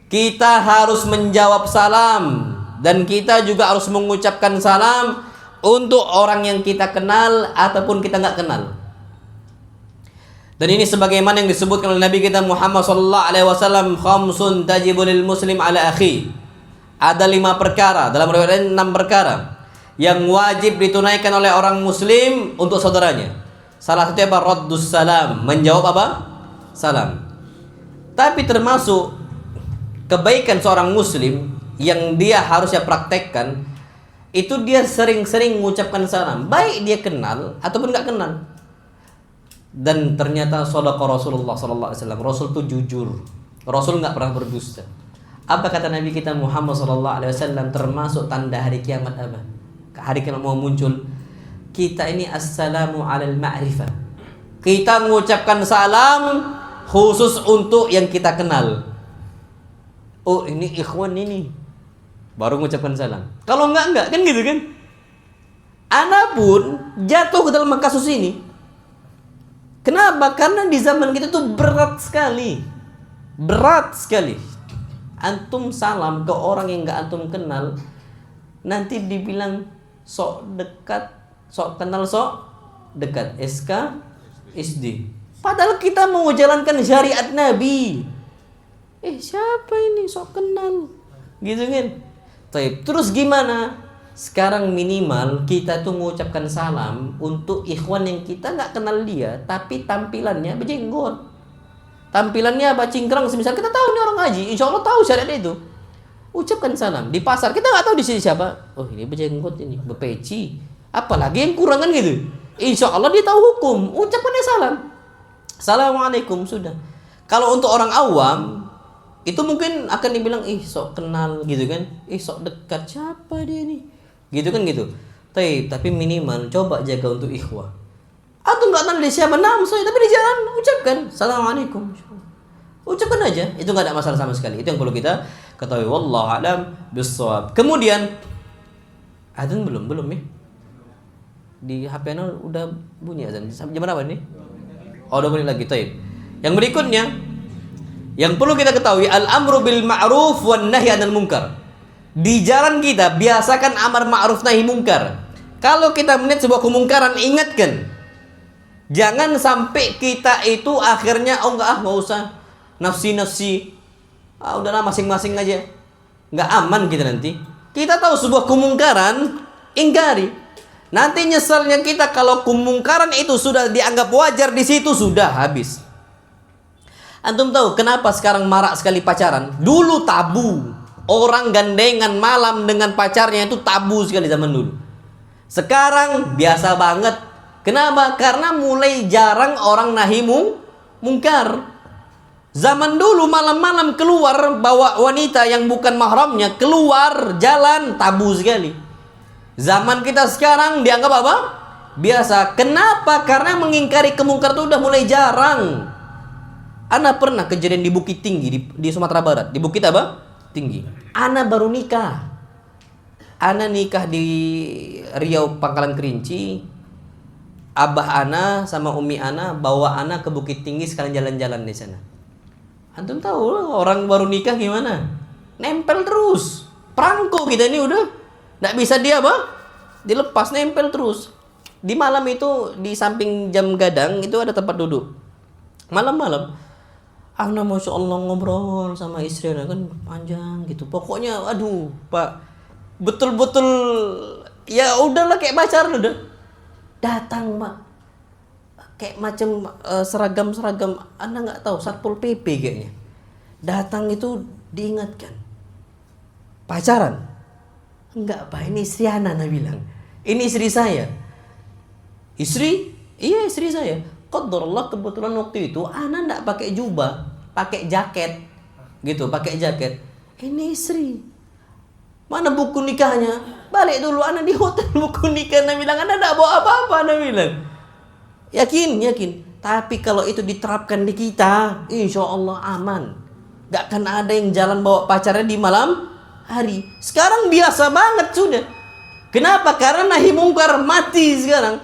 Kita harus menjawab salam dan kita juga harus mengucapkan salam untuk orang yang kita kenal ataupun kita nggak kenal. Dan ini sebagaimana yang disebutkan oleh Nabi kita Muhammad sallallahu alaihi wasallam, khamsun tajibu lil muslim ala akhi. Ada 5 perkara, dalam riwayat 6 perkara yang wajib ditunaikan oleh orang muslim untuk saudaranya. Salah satunya apa? Raddus salam, menjawab apa? Salam. Tapi termasuk kebaikan seorang muslim yang dia harusnya praktekkan itu dia sering-sering mengucapkan salam, baik dia kenal ataupun nggak kenal. Dan ternyata shadaqa Rasulullah sallallahu alaihi wasallam. Rasul itu jujur. Rasul nggak pernah berdusta. Apa kata Nabi kita Muhammad sallallahu alaihi wasallam termasuk tanda hari kiamat apa? Hari kiamat mau muncul. Kita ini assalamu alal ma'rifah. Kita mengucapkan salam khusus untuk yang kita kenal. Oh ini ikhwan ini, baru mengucapkan salam. Kalau enggak kan gitu kan. Ana pun jatuh ke dalam kasus ini. Kenapa? Karena di zaman kita tuh berat sekali. Berat sekali. Antum salam ke orang yang enggak antum kenal, nanti dibilang sok dekat, sok kenal, sok dekat. SK SD. Padahal kita mau jalankan syariat Nabi. Siapa ini sok kenal gitu kan. Terus gimana? Sekarang minimal kita tuh mengucapkan salam untuk ikhwan yang kita nggak kenal dia, tapi tampilannya berjenggot, tampilannya apa cingkrang. Misal kita tahu nih orang ngaji, insya Allah tahu syariat itu, ucapkan salam. Di pasar kita nggak tahu di sini siapa. Oh ini berjenggot, ini berpeci, apalagi yang kurang kan gitu. Insya Allah dia tahu hukum, ucapkannya salam. Assalamualaikum sudah. Kalau untuk orang awam itu mungkin akan dibilang sok kenal gitu kan, sok dekat, siapa dia nih gitu kan gitu. Tapi minimal coba jaga untuk ikhwah. Atau nggak tahu dia siapa nama saya, tapi di jalan ucapkan assalamualaikum, ucapkan aja, itu nggak ada masalah sama sekali. Itu yang perlu kita ketahui. Wallahu a'lam bishawab. Kemudian azan belum ya di HP udah bunyi azan. Jam berapa nih? Oh 2 menit lagi. Yang berikutnya yang perlu kita ketahui, al-amru bil ma'ruf wan nahi 'anil munkar. Di jalan kita biasakan amar ma'ruf nahi munkar. Kalau kita melihat sebuah kemungkaran, ingatkan. Jangan sampai kita itu akhirnya enggak usah nafsi. Udahlah masing-masing aja. Enggak aman kita nanti. Kita tahu sebuah kemungkaran, ingkari. Nanti nyesalnya kita kalau kemungkaran itu sudah dianggap wajar di situ, sudah habis. Antum tahu kenapa sekarang marak sekali pacaran? Dulu tabu. Orang gandengan malam dengan pacarnya itu tabu sekali zaman dulu. Sekarang biasa banget. Kenapa? Karena mulai jarang orang nahi mungkar. Zaman dulu malam-malam keluar bawa wanita yang bukan mahramnya, keluar jalan tabu sekali. Zaman kita sekarang dianggap apa? Biasa. Kenapa? Karena mengingkari kemungkar itu udah mulai jarang. Ana pernah kejadian di Bukit Tinggi di Sumatera Barat. Di Bukit apa? Tinggi. Ana baru nikah. Ana nikah di Riau Pangkalan Kerinci. Abah Ana sama Umi Ana bawa Ana ke Bukit Tinggi sekalian jalan-jalan di sana. Antum tahu lah orang baru nikah gimana? Nempel terus. Perangko kita ini udah nggak bisa dia apa? Dilepas, nempel terus. Di malam itu di samping jam gadang itu ada tempat duduk. Malam-malam Ana masya Allah ngobrol sama istri kan panjang gitu. Pokoknya aduh Pak, betul-betul ya udahlah kayak pacaran udah. Datang Pak, kayak macam seragam Ana nggak tahu Satpol PP kayaknya. Datang itu diingatkan pacaran. Enggak Pak, ini istri Ana bilang. Ini istri saya. Istri? Iya istri saya. Qadarullah kebetulan waktu itu Ana enggak pakai jubah, pakai jaket. Gitu, pakai jaket. Ini istri. Mana buku nikahnya? Balik dulu Ana di hotel buku nikah. Ana bilang Ana enggak bawa apa-apa. Ana bilang. Yakin. Tapi kalau itu diterapkan di kita, insya Allah aman. Gak akan ada yang jalan bawa pacarnya di malam hari. Sekarang biasa banget sudah. Kenapa? Karena nahi mungkar mati sekarang.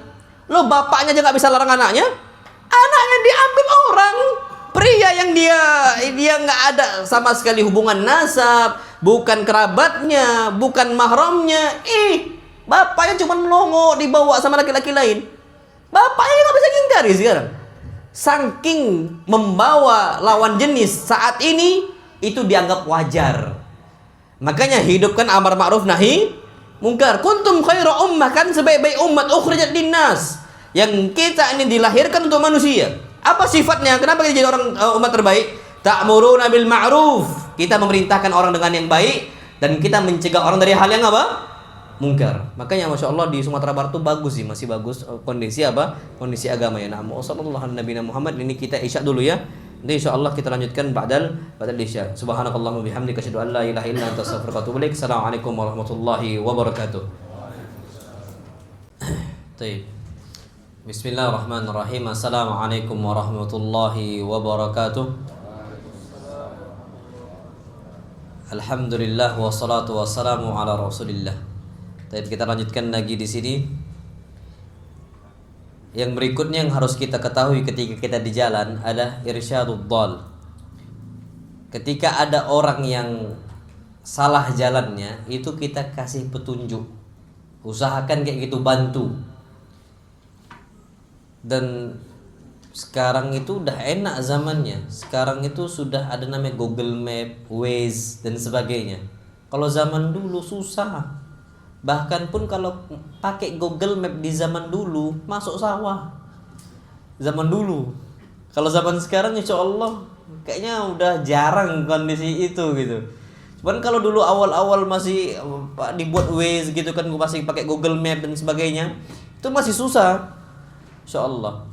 Lo bapaknya aja gak bisa larang anaknya. Anaknya diambil orang. Pria yang dia gak ada sama sekali hubungan nasab, bukan kerabatnya, bukan mahramnya. Bapaknya cuma melongo dibawa sama laki-laki lain. Bapaknya gak bisa ngingkari sekarang. Saking membawa lawan jenis saat ini itu dianggap wajar. Makanya hidupkan amar ma'ruf nahi mungkar. Kuntum khaira ummah, kan sebaik-baik umat ukhrijat linnas. Yang kita ini dilahirkan untuk manusia. Apa sifatnya? Kenapa kita jadi orang umat terbaik? Ta'muruna bil ma'ruf. Kita memerintahkan orang dengan yang baik dan kita mencegah orang dari hal yang apa? Mungkar. Makanya Masya Allah di Sumatera Barat itu bagus sih, masih bagus kondisi apa? Kondisi agama ya. Nah, sallallahu alaihi Muhammad. Ini kita isya dulu ya. Nanti insya Allah kita lanjutkan ba'dal isya. Subhanakallahumma bihamdika asyhadu an la ilaha illa anta astaghfiruka wa atubu ilaik. Assalamualaikum warahmatullahi wabarakatuh. Baik. Bismillahirrahmanirrahim. Assalamualaikum warahmatullahi wabarakatuh. Alhamdulillah wassalatu wassalamu ala Rasulillah. Tapi kita lanjutkan lagi di sini. Yang berikutnya yang harus kita ketahui ketika kita di jalan adalah irsyadud dhal. Ketika ada orang yang salah jalannya, itu kita kasih petunjuk. Usahakan kayak gitu, bantu. Dan sekarang itu udah enak zamannya. Sekarang itu sudah ada namanya Google Map, Waze dan sebagainya. Kalau zaman dulu susah. Bahkan pun kalau pakai Google Map di zaman dulu masuk sawah. Zaman dulu. Kalau zaman sekarang insya Allah kayaknya udah jarang kondisi itu gitu. Cuman kalau dulu awal-awal masih dibuat Waze gitu kan, gue masih pakai Google Map dan sebagainya, itu masih susah. Insya Allah.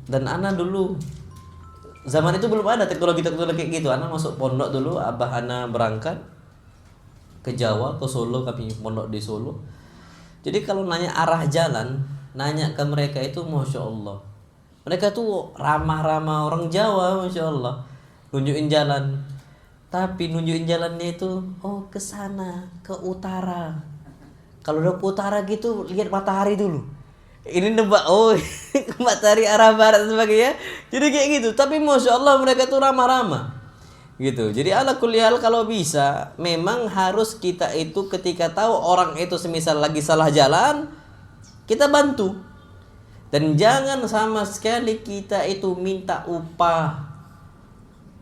Dan Ana dulu zaman itu belum ada teknologi kayak gitu. Ana masuk pondok dulu, abah Ana berangkat ke Jawa, ke Solo, kami pondok di Solo. Jadi kalau nanya arah jalan, nanya ke mereka itu Masya Allah. Mereka tuh ramah-ramah orang Jawa, Masya Allah. Nunjukin jalan. Tapi nunjukin jalannya itu, oh ke sana, ke utara. Kalau udah ke utara gitu, lihat matahari dulu. Ini nebak, oh matahari arah barat dan sebagainya. Jadi kayak gitu. Tapi Masya Allah mereka tuh ramah-ramah. Gitu. Jadi ala kulli hal kalau bisa memang harus kita itu ketika tahu orang itu semisal lagi salah jalan, kita bantu. Dan jangan sama sekali kita itu minta upah.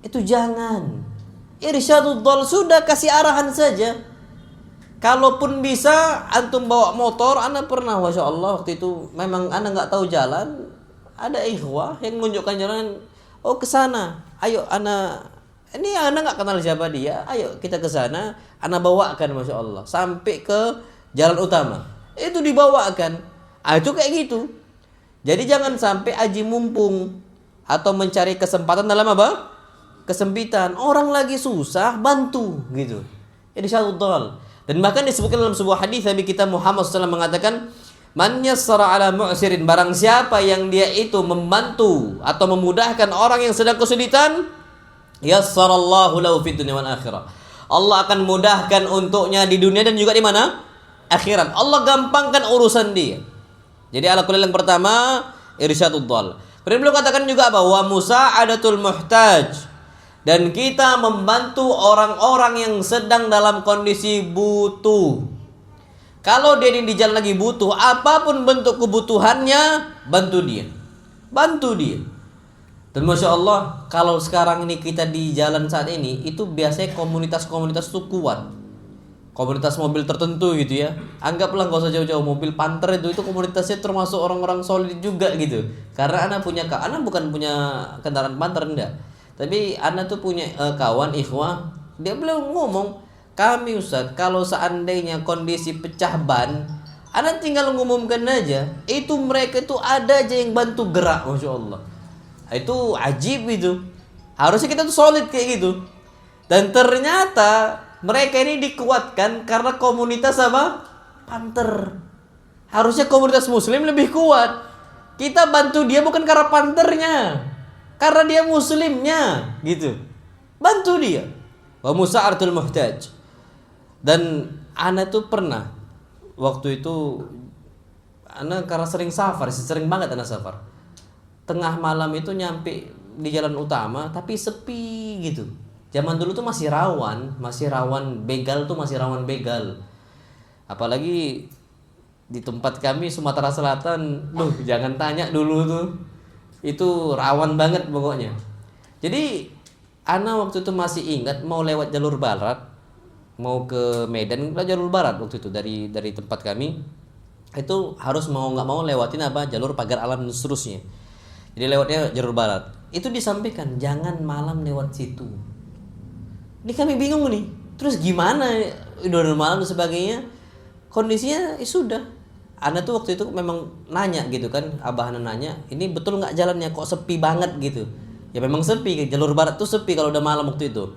Itu jangan. Irsyadud dhal, sudah kasih arahan saja. Kalaupun bisa antum bawa motor, Ana pernah Masya Allah waktu itu memang Ana enggak tahu jalan, ada ikhwah yang menunjukkan jalan, oh ke sana. Ayo ini Ana nggak kenal siapa dia. Ayo kita ke sana. Ana bawakan Masya Allah sampai ke jalan utama. Itu dibawakan. Itu kayak gitu. Jadi jangan sampai aji mumpung atau mencari kesempatan dalam apa? Kesempitan. Orang lagi susah, bantu gitu. Jadi syadud dhal. Dan bahkan disebutkan dalam sebuah hadis Nabi kita Muhammad SAW mengatakan, man yassara ala mu'sirin, barang siapa yang dia itu membantu atau memudahkan orang yang sedang kesulitan, yassarallahu lahu fid dunya wal akhirah. Allah akan mudahkan untuknya di dunia dan juga di mana? Akhirat. Allah gampangkan urusan dia. Jadi ala kulli yang pertama irsyadud dhal. Kemudian beliau katakan juga bahwa musa'adatul muhtaj, dan kita membantu orang-orang yang sedang dalam kondisi butuh. Kalau dia ini di jalan lagi butuh, apapun bentuk kebutuhannya, bantu dia. Bantu dia. Dan Masya Allah, kalau sekarang ini kita di jalan saat ini, itu biasanya komunitas-komunitas itu kuat. Komunitas mobil tertentu gitu ya. Anggaplah gak usah jauh-jauh, mobil Panther itu komunitasnya termasuk orang-orang solid juga gitu. Karena Ana bukan punya kendaraan Panther, enggak. Tapi Ana tuh punya kawan, ikhwah. Dia beliau ngomong, Kami Ustaz, kalau seandainya kondisi pecah ban, Anda tinggal ngumumkan aja, itu mereka itu ada aja yang bantu gerak, Masya Allah. Itu ajib itu. Harusnya kita tuh solid kayak gitu. Dan ternyata mereka ini dikuatkan karena komunitas apa? Panther. Harusnya komunitas muslim lebih kuat. Kita bantu dia bukan karena panternya, karena dia muslimnya gitu. Bantu dia. Wa musa'aratul muhtaj. Dan ana tuh pernah waktu itu, ana karena sering banget ana safar. Tengah malam itu nyampe di jalan utama tapi sepi gitu. Zaman dulu tuh masih rawan begal tuh masih rawan begal. Apalagi di tempat kami Sumatera Selatan, jangan tanya dulu tuh. Itu rawan banget pokoknya. Jadi ana waktu itu masih ingat mau lewat jalur barat, mau ke Medan, jalur barat waktu itu dari tempat kami itu harus mau nggak mau lewatin apa jalur pagar alam dan seterusnya. Jadi lewatnya jalur barat. Itu disampaikan jangan malam lewat situ. Ini kami bingung nih. Terus gimana? Udah malam dan sebagainya. Kondisinya sudah. Anda tuh waktu itu memang nanya gitu kan, Abah Ana nanya, ini betul nggak jalannya kok sepi banget gitu? Ya memang sepi, jalur barat tuh sepi kalau udah malam waktu itu.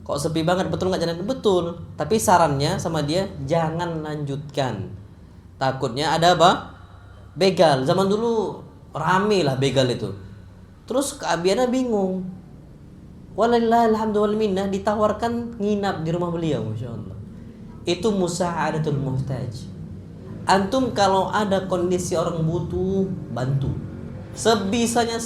Kok sepi banget, betul nggak jalan? Betul. Tapi sarannya sama dia jangan lanjutkan. Takutnya ada apa? Begal. Zaman dulu rame lah begal itu. Terus Kak Abiana bingung. Walillahil hamdu wal minnah, ditawarkan nginap di rumah beliau, Masya Allah. Itu musa'adatul muhtaj. Antum kalau ada kondisi orang butuh, bantu. Sebisanya.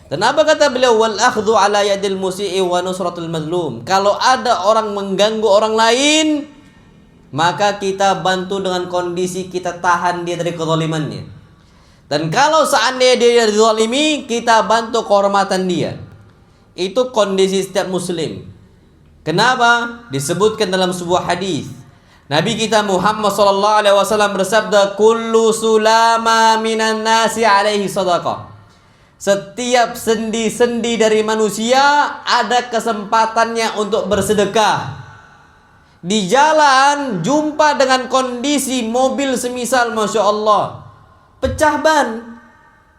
Dan apa kata beliau? Wal akhdhu ala yadil musi'i wa nusratul mazlum. Kalau ada orang mengganggu orang lain, maka kita bantu dengan kondisi kita tahan dia dari kezalimannya. Dan kalau seandainya dia dizalimi, kita bantu kehormatan dia. Itu kondisi setiap muslim. Kenapa? Disebutkan dalam sebuah hadis. Nabi kita Muhammad sallallahu alaihi wasallam bersabda, "Kullu sulama minan nasi alaihi sadaqah." Setiap sendi-sendi dari manusia ada kesempatannya untuk bersedekah. Di jalan jumpa dengan kondisi mobil semisal Masya Allah pecah ban,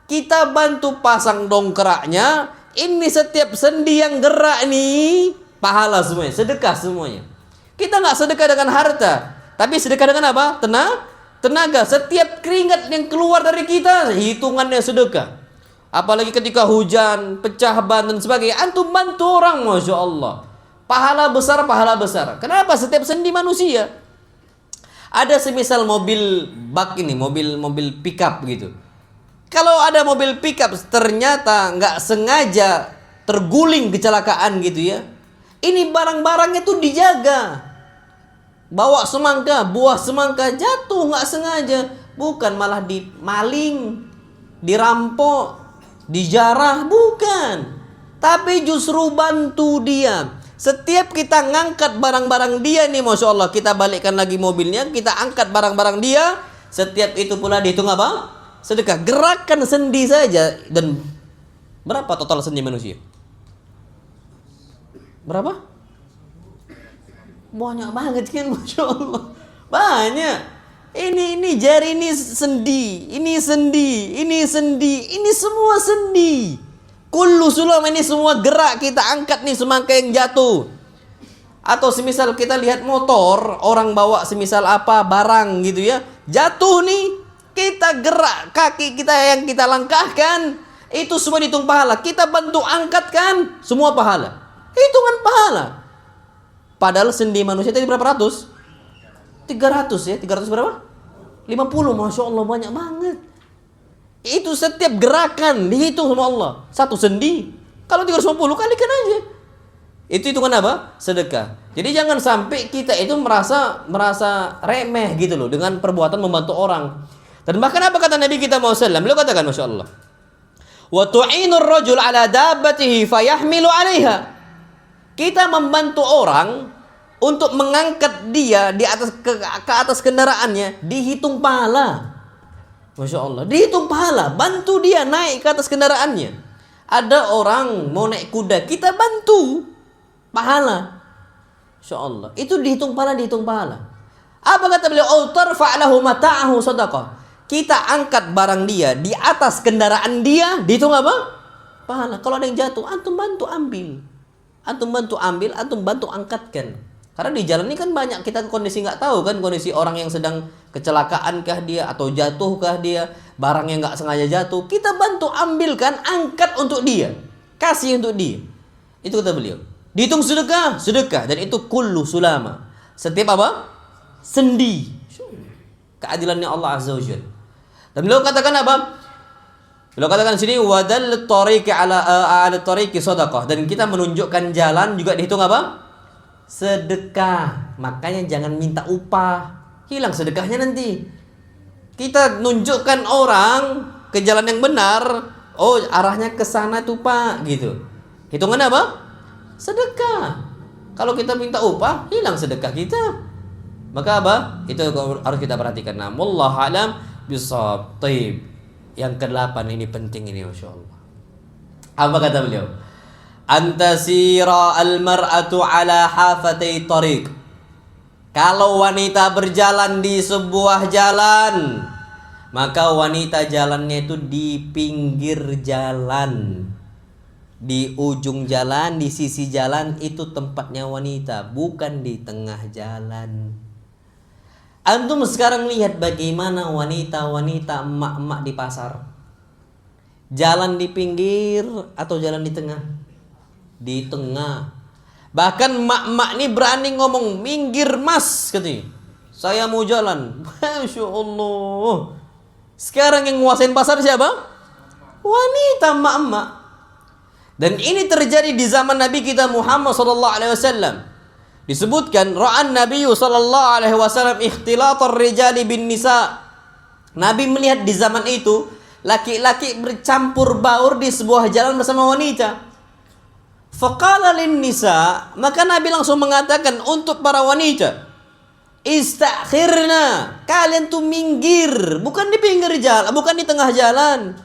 kita bantu pasang dongkraknya. Ini setiap sendi yang gerak nih pahala semuanya, sedekah semuanya. Kita nggak sedekah dengan harta, tapi sedekah dengan apa? Tenaga. Setiap keringat yang keluar dari kita hitungannya sedekah. Apalagi ketika hujan, pecah ban dan sebagainya, antum bantu orang, Masya Allah. Pahala besar. Kenapa? Setiap sendi manusia. Ada semisal mobil bak ini, mobil pickup gitu. Kalau ada mobil pickup ternyata nggak sengaja terguling kecelakaan gitu ya. Ini barang-barangnya tuh dijaga. Bawa semangka, buah semangka jatuh nggak sengaja, bukan malah dimaling, dirampok, dijarah, bukan. Tapi justru bantu dia. Setiap kita ngangkat barang-barang dia nih, Masya Allah, kita balikkan lagi mobilnya, kita angkat barang-barang dia, setiap itu pula dihitung apa? Sedekah. Gerakan sendi saja. Dan berapa total sendi manusia? Berapa? Banyak banget kan, Masya Allah. Banyak. Ini jari, ini sendi, ini semua sendi. Kullu sulam, ini semua gerak kita angkat nih semangka yang jatuh. Atau semisal kita lihat motor, orang bawa semisal apa barang gitu ya, jatuh nih, kita gerak kaki kita yang kita langkahkan, itu semua dihitung pahala. Kita bantu angkatkan, semua pahala. Hitungan pahala. Padahal sendi manusia tadi berapa ratus? 300 ya, 300 berapa? 50, Masya Allah, banyak banget. Itu setiap gerakan dihitung sama Allah. Satu sendi, kalau 350 kalikan aja. Itu hitungan apa? Sedekah. Jadi jangan sampai kita itu merasa remeh gitu loh dengan perbuatan membantu orang. Dan bahkan apa kata Nabi kita Muhammad SAW? Beliau katakan, Masya Allah, wa tu'inur rajul ala dabbatihi fayahmilu 'alaiha. Kita membantu orang untuk mengangkat dia di atas ke atas kendaraannya, dihitung pahala. Masya Allah, dihitung pahala. Bantu dia naik ke atas kendaraannya. Ada orang mau naik kuda, kita bantu, pahala. Masya Allah. Itu dihitung pahala. Apa kata beliau? Au tarfa' lahu mata'ahu sadaqah. Kita angkat barang dia di atas kendaraan dia, dihitung apa? Pahala. Kalau ada yang jatuh, antum bantu ambil. Antum bantu angkatkan. Karena di jalan ini kan banyak kita kondisi nggak tahu kan, kondisi orang yang sedang kecelakaan kah dia atau jatuh kah dia, barang yang nggak sengaja jatuh, kita bantu ambilkan, angkat untuk dia, kasih untuk dia. Itu kata beliau. Dihitung sedekah, dan itu kullu sulama. Setiap apa? Sendi. Keadilannya Allah Azza wa Jalla. Dan beliau katakan apa? Beliau katakan sini wadal tariqi ala tariqi sadaqah, dan kita menunjukkan jalan juga dihitung apa? Sedekah. Makanya jangan minta upah, hilang sedekahnya nanti. Kita nunjukkan orang ke jalan yang benar, oh arahnya ke sana tuh Pak, gitu. Hitungannya apa? Sedekah. Kalau kita minta upah, hilang sedekah kita. Maka apa? Itu harus kita perhatikan. Nah, wallahu alam bisawab. Taib. Yang ke-8 ini penting ini, Masya Allah. Apa kata beliau? Antasira al-mar'atu ala hafatay tariq. Kalau wanita berjalan di sebuah jalan, maka wanita jalannya itu di pinggir jalan, di ujung jalan, di sisi jalan, itu tempatnya wanita, bukan di tengah jalan. Antum sekarang lihat bagaimana wanita-wanita emak-emak di pasar. Jalan di pinggir atau jalan di tengah? Di tengah. Bahkan emak-emak ini berani ngomong, minggir mas, katanya. Saya mau jalan. Masya Allah. Sekarang yang nguasain pasar siapa? Wanita emak-emak. Dan ini terjadi di zaman Nabi kita Muhammad SAW. Disebutkan ra'an Nabi SAW ikhtilatar rijali bin nisa. Nabi melihat di zaman itu laki-laki bercampur baur di sebuah jalan bersama wanita. Faqala lin nisa, maka Nabi langsung mengatakan untuk para wanita, istakhirna, kalian tuh minggir, bukan di pinggir jalan, bukan di tengah jalan.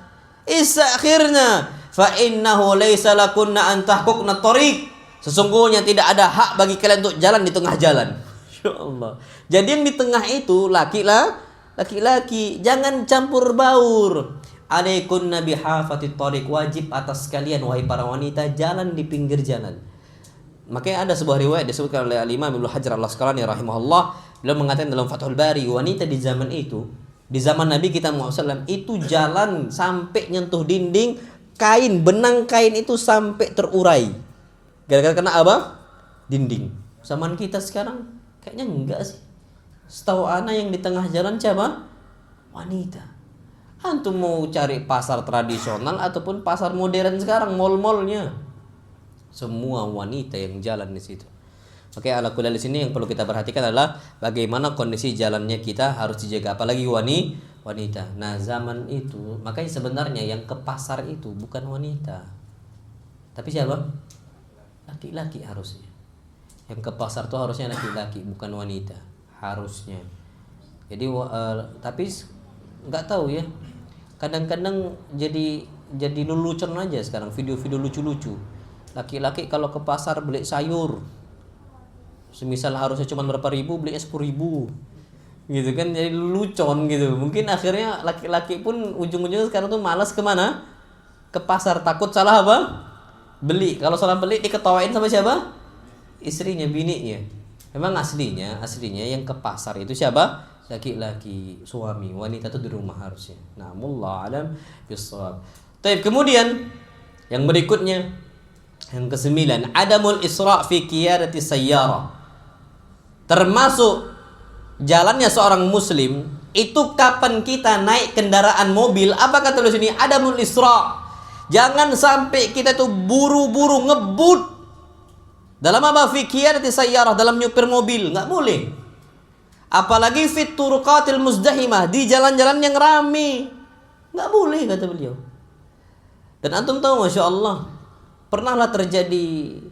Istakhirna, fa innahu laisa lakunna an tahquqna tariq. Sesungguhnya tidak ada hak bagi kalian untuk jalan di tengah jalan. Insyaallah. Jadi yang di tengah itu laki-laki, jangan campur baur. Alaikun nabi hafatit tariq, wajib atas kalian wahai para wanita jalan di pinggir jalan. Makanya ada sebuah riwayat disebutkan oleh Imam Ibnu Hajar al-Asqalani rahimahullah, beliau mengatakan dalam Fathul Bari, wanita di zaman itu, di zaman Nabi kita Muhammad SAW itu jalan sampai nyentuh dinding, kain, benang kain itu sampai terurai. Gara-gara kena apa? Dinding. Zaman kita sekarang kayaknya enggak sih. Setahu ana yang di tengah jalan siapa? Wanita. Antum mau cari pasar tradisional ataupun pasar modern sekarang, mall-mallnya, semua wanita yang jalan di situ. Oke, ala kulli di sini yang perlu kita perhatikan adalah bagaimana kondisi jalannya kita harus dijaga, apalagi wanita. Nah, zaman itu makanya sebenarnya yang ke pasar itu bukan wanita, tapi siapa? Laki-laki harusnya. Yang ke pasar itu harusnya laki-laki, bukan wanita, harusnya. Jadi tapi nggak tahu ya. Kadang-kadang jadi lelucon aja sekarang, video-video lucu-lucu. Laki-laki kalau ke pasar beli sayur, semisal harusnya cuma berapa ribu, belinya 10.000, gitu kan, jadi lelucon gitu. Mungkin akhirnya laki-laki pun ujung-ujungnya sekarang tuh malas kemana? Ke pasar, takut salah apa? Beli. Kalau salah beli diketawain sama siapa? Istrinya, bininya. Memang aslinya yang ke pasar itu siapa? Laki-laki, suami. Wanita itu di rumah harusnya. Nah, wallahu alam bissawab. Baik, kemudian yang berikutnya, yang ke-9, adamul isra' fi qiyadati sayyara. Termasuk jalannya seorang muslim itu kapan kita naik kendaraan mobil. Apa kata di sini? Adamul isra'. Jangan sampai kita tuh buru-buru ngebut. Dalam apa? Fi qiyadati sayyara, dalam nyupir mobil, enggak boleh. Apalagi fit turuqatil muzdahimah, di jalan-jalan yang rame, nggak boleh kata beliau. Dan antum tahu, masya Allah, pernahlah terjadi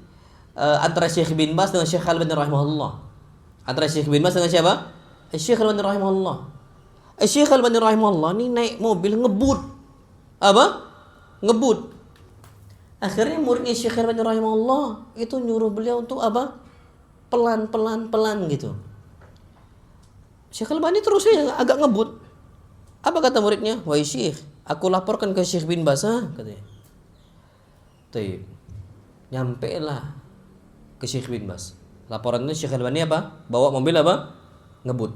antara Syekh bin Baz dengan Syekh Al-Albani rahimahullah. Antara Syekh bin Baz dengan siapa? Syekh Al-Albani rahimahullah. Syekh Al-Albani rahimahullah ini naik mobil ngebut. Apa? Ngebut. Akhirnya muridnya Syekh Al-Albani rahimahullah itu nyuruh beliau untuk apa? pelan gitu. Syekh Albani terusnya agak ngebut. Apa kata muridnya? Wahai Syekh, aku laporkan ke Syekh bin Baz, katanya. Taib. Nyampe lah ke Syekh bin Baz. Laporannya Syekh Albani apa? Bawa mobil apa? Ngebut.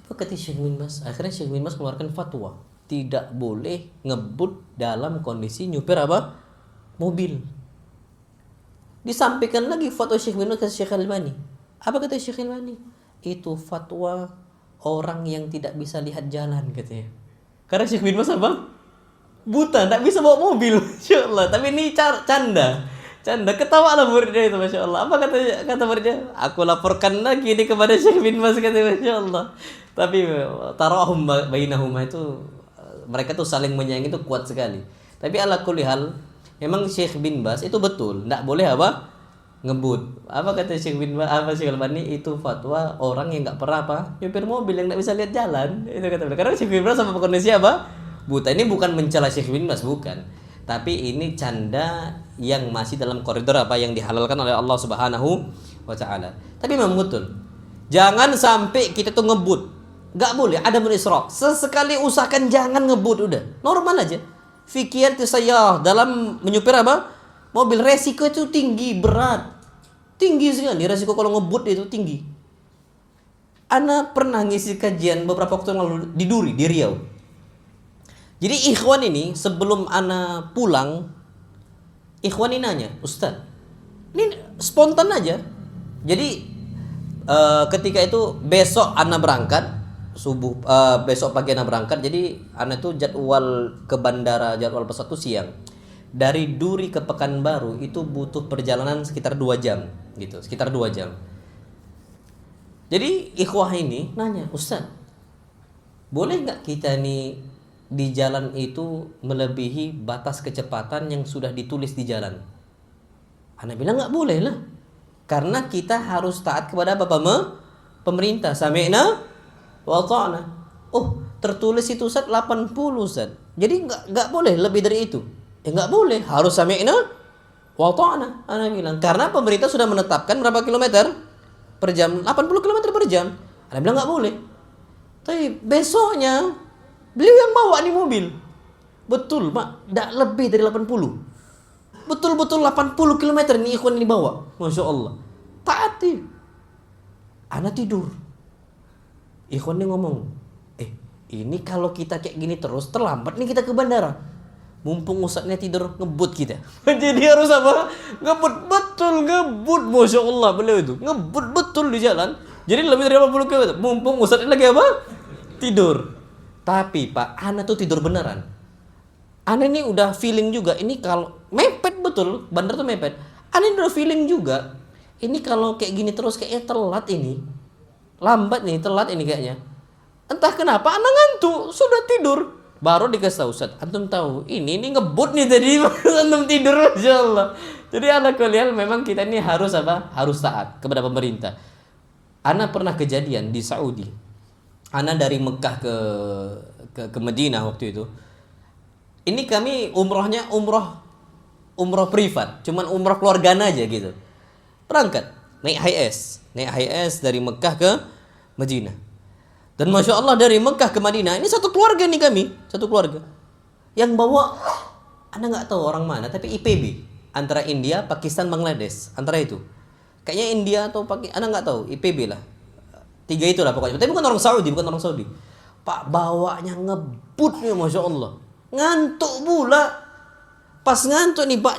Apa kata Syekh bin Baz? Akhirnya Syekh bin Baz keluarkan fatwa, tidak boleh ngebut dalam kondisi nyupir apa? Mobil. Disampaikan lagi fatwa Syekh bin Baz ke Syekh Albani. Apa kata Syekh Albani? Itu fatwa orang yang tidak bisa lihat jalan, katanya. Karena Syekh bin Baz apa? Buta, tak bisa bawa mobil. Masya Allah. Tapi ini canda. Ketawa lah muridnya itu, Masya Allah. Apa kata muridnya? Aku laporkan lagi ini kepada Syekh bin Baz, katanya. Masya Allah. Tapi tarahum bainahuma itu, mereka tuh saling menyayangi itu kuat sekali. Tapi ala kulli hal, memang Syekh bin Baz itu betul, tidak boleh apa? Ngebut. Apa kata Syekh bin Baz? Apa Syekh Albani? Itu fatwa orang yang nggak pernah apa? Nyupir mobil, yang nggak bisa lihat jalan. Itu kata beliau. Karena Syekh bin Baz sama kondisi apa? Buta. Ini bukan mencela Syekh bin Baz, bukan. Tapi ini canda yang masih dalam koridor apa yang dihalalkan oleh Allah Subhanahu wa taala. Tapi memang betul. Jangan sampai kita tuh ngebut. Nggak boleh, ada isra. Sesekali usahakan jangan ngebut, udah. Normal aja. Fikir saya dalam menyupir apa? Mobil, resiko itu tinggi, berat. Tinggi sekali resiko kalau ngebut, itu tinggi. Ana pernah ngisi kajian beberapa waktu yang lalu di Duri, di Riau. Jadi ikhwan ini sebelum ana pulang, ikhwan ini nanya, Ustaz, ini spontan aja. Jadi ketika itu besok ana berangkat subuh, besok pagi ana berangkat. Jadi ana tuh jadwal ke bandara, jadwal pesawat tuh siang. Dari Duri ke Pekanbaru itu butuh perjalanan sekitar 2 jam gitu, sekitar 2 jam. Jadi ikhwah ini nanya, Ustaz, boleh nggak kita nih di jalan itu melebihi batas kecepatan yang sudah ditulis di jalan? Ana bilang nggak boleh lah, karena kita harus taat kepada apa? Pemerintah. Sami'na wa ta'na. Oh, tertulis itu Ustaz 80 Ustaz. Jadi nggak boleh lebih dari itu. Nggak boleh, harus sami'na wa ta'na. Ana bilang karena pemerintah sudah menetapkan berapa kilometer per jam, 80 kilometer per jam. Ana bilang nggak boleh. Tapi besoknya beliau yang bawa nih mobil. Betul, Pak. Tidak lebih dari 80. Betul-betul 80 km nih ikhwan ini bawa. Masya Allah. Taati. Ana tidur. Ikhwan ini ngomong, ini kalau kita kayak gini terus, terlambat nih kita ke bandara. Mumpung ustadznya tidur, ngebut kita. Jadi harus apa? Ngebut. Betul, ngebut. Masya Allah beliau itu. Ngebut betul di jalan. Jadi lebih dari 80 km. Mumpung ustadznya lagi apa? Tidur. Tapi Pak, ana tuh tidur beneran. Ana ini udah feeling juga. Ini kalau mepet betul, bandar tuh mepet. Ana ini udah feeling juga. Ini kalau kayak gini terus kayaknya telat ini. Lambat nih, telat ini kayaknya. Entah kenapa ana ngantuk, sudah tidur. Baru dikasih tahu, Ustaz, antum tahu, ini ngebut nih tadi. Antum tidur, Masya Allah. Jadi ala kuliah memang kita ini harus apa? Harus taat kepada pemerintah. Ana pernah kejadian di Saudi. Ana dari Mekah ke Madinah waktu itu. Ini kami umrohnya umroh privat, cuman umroh keluargaan aja gitu. Berangkat naik HIS dari Mekah ke Madinah. Dan Masya Allah dari Mekah ke Madinah ini satu keluarga nih kami, satu keluarga. Yang bawa Ana nggak tahu orang mana, tapi IPB antara India, Pakistan, Bangladesh, antara itu. Kayaknya India atau Pakistan, Ana nggak tahu, IPB lah. 3 itulah pokoknya. Tapi bukan orang Saudi. Pak bawanya ngebut nih, Masya Allah. Ngantuk pula. Pas ngantuk nih Pak,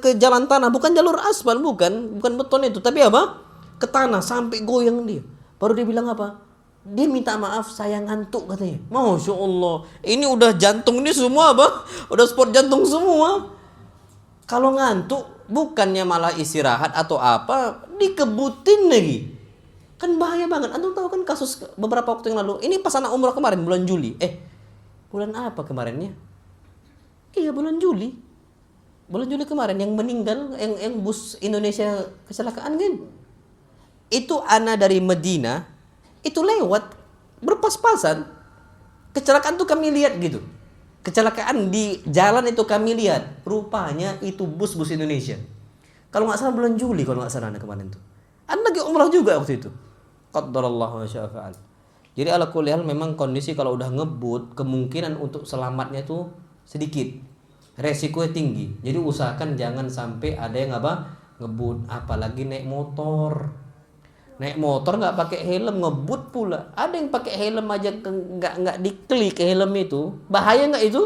ke jalan tanah, bukan jalur aspal, bukan beton itu, tapi apa? Ke tanah sampai goyang dia. Baru dia bilang apa? Dia minta maaf, saya ngantuk katanya. Masya Allah. Ini udah jantung ini semua apa? Udah sport jantung semua. Kalau ngantuk bukannya malah istirahat atau apa, dikebutin lagi. Kan bahaya banget. Antum tahu kan kasus beberapa waktu yang lalu. Ini pas anak umrah kemarin bulan Juli. Bulan apa kemarinnya? Iya bulan Juli. Bulan Juli kemarin yang meninggal, yang bus Indonesia kecelakaan kan? Itu ana dari Medina, itu lewat berpas-pasan. Kecelakaan tuh kami lihat gitu. Kecelakaan di jalan itu kami lihat. Rupanya itu bus Indonesia. Kalau nggak salah bulan Juli kalau nggak salah kemarin tuh. Anda lagi umrah juga waktu itu. Qadarullah wa syaa fa'al. Jadi ala kulli hal memang kondisi kalau udah ngebut kemungkinan untuk selamatnya tuh sedikit. Resikonya tinggi. Jadi usahakan jangan sampai ada yang ngebut, apalagi naik motor. Naik motor nggak pakai helm ngebut pula. Ada yang pakai helm aja nggak diklik helm itu. Bahaya nggak itu?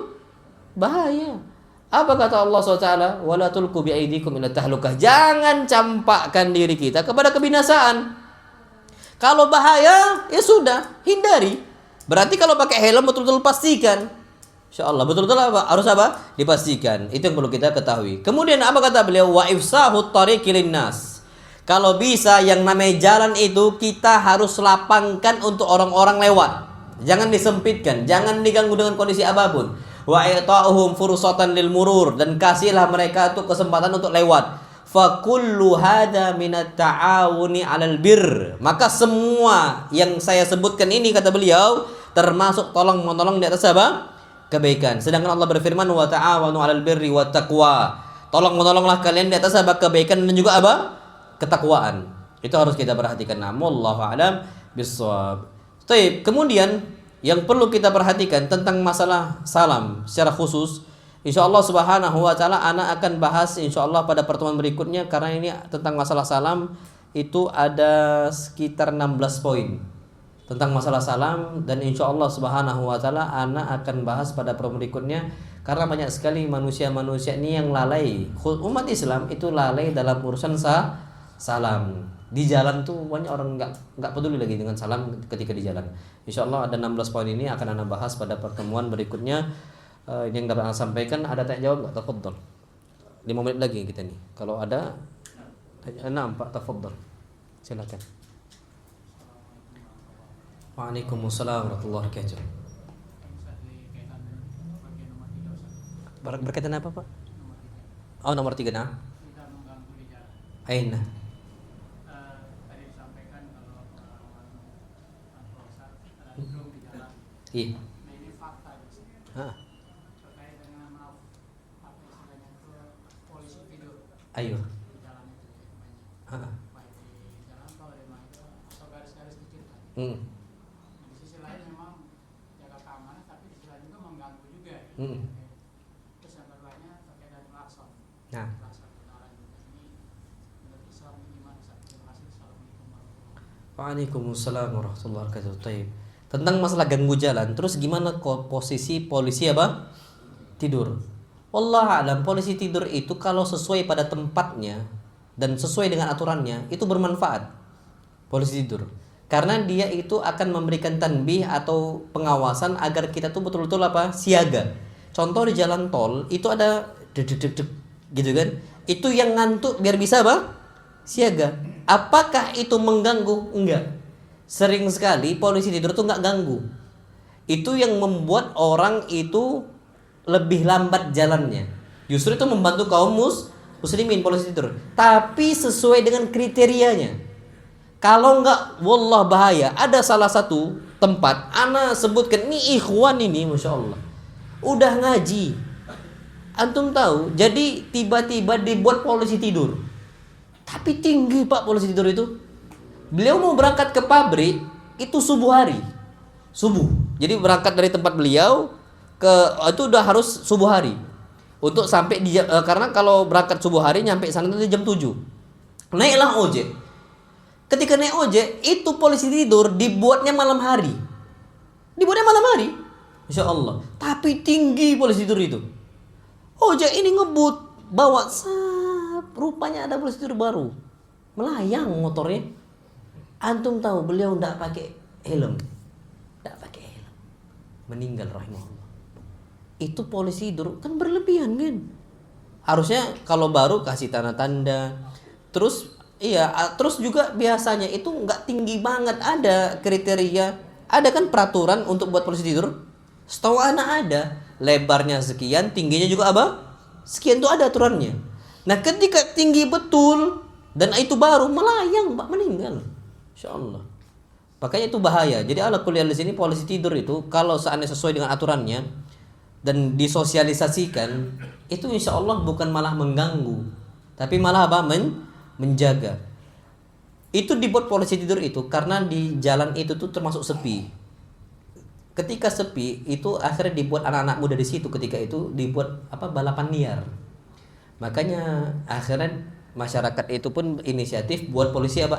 Bahaya. Apa kata Allah SWT? Wala tulqu biaidikum ila tahlukah. Jangan campakkan diri kita kepada kebinasaan. Kalau bahaya, ya sudah, hindari. Berarti kalau pakai helm betul-betul pastikan. Insyaallah betul-betul harus dipastikan. Itu yang perlu kita ketahui. Kemudian apa kata beliau? Wa ifsahut tariqi linnas. Kalau bisa yang namanya jalan itu kita harus lapangkan untuk orang-orang lewat. Jangan disempitkan, jangan diganggu dengan kondisi apapun. Wa i'ta'uhum fursatan lil murur, dan kasihlah mereka tuh kesempatan untuk lewat. Fa kullu hada minat ta'awuni 'alal bir. Maka semua yang saya sebutkan ini kata beliau termasuk tolong menolong di atas kebaikan. Sedangkan Allah berfirman wa ta'awanu 'alal birri wat taqwa. Tolong menolonglah kalian di atas kebaikan dan juga ketakwaan. Itu harus kita perhatikan. Wallahu a'lam bissawab. Baik, kemudian yang perlu kita perhatikan tentang masalah salam secara khusus, insyaallah subhanahu wa ta'ala ana akan bahas insyaallah pada pertemuan berikutnya, karena ini tentang masalah salam itu ada sekitar 16 poin tentang masalah salam, dan insyaallah subhanahu wa ta'ala ana akan bahas pada pertemuan berikutnya, karena banyak sekali manusia-manusia ini yang lalai. Umat Islam itu lalai dalam urusan salam. Di jalan tuh banyak orang nggak peduli lagi dengan salam ketika di jalan. Insyaallah ada 16 poin ini akan ana bahas pada pertemuan berikutnya. Ini yang dapat ana sampaikan. Ada tanya jawab nggak? Tafadhol. 5 menit lagi kita nih. Kalau ada tanya, Pak, tafadhol. Silakan. Waalaikumsalam warahmatullahi wabarakatuh. Berkaitan apa, Pak? Oh, nomor 3 nah. Aina. Iya. Nah, ini fakta terkait dengan apa istilahnya itu polisi tidur Ayo. di jalan itu banyak. Baik di jalan tol di mana itu atau garis-garis kecil kan. Nah, di sisi lain memang jaga keamanan, tapi di sisi lain juga mengganggu juga. Terus yang keduanya terkait dengan klakson. Nah. Klakson kendaraan juga ini menurut Islam ini gimana? Terima kasih. Assalamualaikum warahmatullahi wabarakatuh. Waalaikumsalam warahmatullahi wabarakatuh. Taib. Tentang masalah ganggu jalan, terus gimana posisi polisi tidur? Wallah alam, polisi tidur itu kalau sesuai pada tempatnya dan sesuai dengan aturannya itu bermanfaat. Polisi tidur, karena dia itu akan memberikan tanbih atau pengawasan agar kita tuh betul-betul siaga. Contoh di jalan tol itu ada deg gitu kan? Itu yang ngantuk biar bisa siaga. Apakah itu mengganggu? Enggak. Sering sekali polisi tidur tuh nggak ganggu. Itu yang membuat orang itu lebih lambat jalannya. Justru itu membantu kaum muslimin polisi tidur. Tapi sesuai dengan kriterianya. Kalau nggak, wallah bahaya. Ada salah satu tempat, ana sebutkan ini ikhwan ini, masya Allah, udah ngaji. Antum tahu? Jadi tiba-tiba dibuat polisi tidur. Tapi tinggi Pak polisi tidur itu. Beliau mau berangkat ke pabrik itu subuh hari. Subuh. Jadi berangkat dari tempat beliau itu udah harus subuh hari. Untuk sampai di karena kalau berangkat subuh hari nyampe sana itu jam 7. Naiklah ojek. Ketika naik ojek, itu polisi tidur dibuatnya malam hari. Dibuatnya malam hari. Insya Allah. Tapi tinggi polisi tidur itu. Ojek ini ngebut, bawa rupanya ada polisi tidur baru. Melayang motornya. Antum tahu beliau tidak pakai helm, meninggal rahimahullah. Itu polisi tidur kan berlebihan kan? Harusnya kalau baru kasih tanda-tanda. Terus juga biasanya itu nggak tinggi banget, ada kriteria, ada kan peraturan untuk buat polisi tidur. Setahu anak ada, lebarnya sekian, tingginya juga sekian, itu ada aturannya. Nah ketika tinggi betul dan itu baru melayang, Pak, meninggal. Insyaallah. Makanya itu bahaya. Jadi ala kuliah di sini polisi tidur itu kalau seandainya sesuai dengan aturannya dan disosialisasikan, itu insyaallah bukan malah mengganggu, tapi malah apa? Menjaga. Itu dibuat polisi tidur itu karena di jalan itu tuh termasuk sepi. Ketika sepi itu akhirnya dibuat anak-anak muda di situ, ketika itu dibuat apa? Balapan liar. Makanya akhirnya masyarakat itu pun inisiatif buat polisi apa?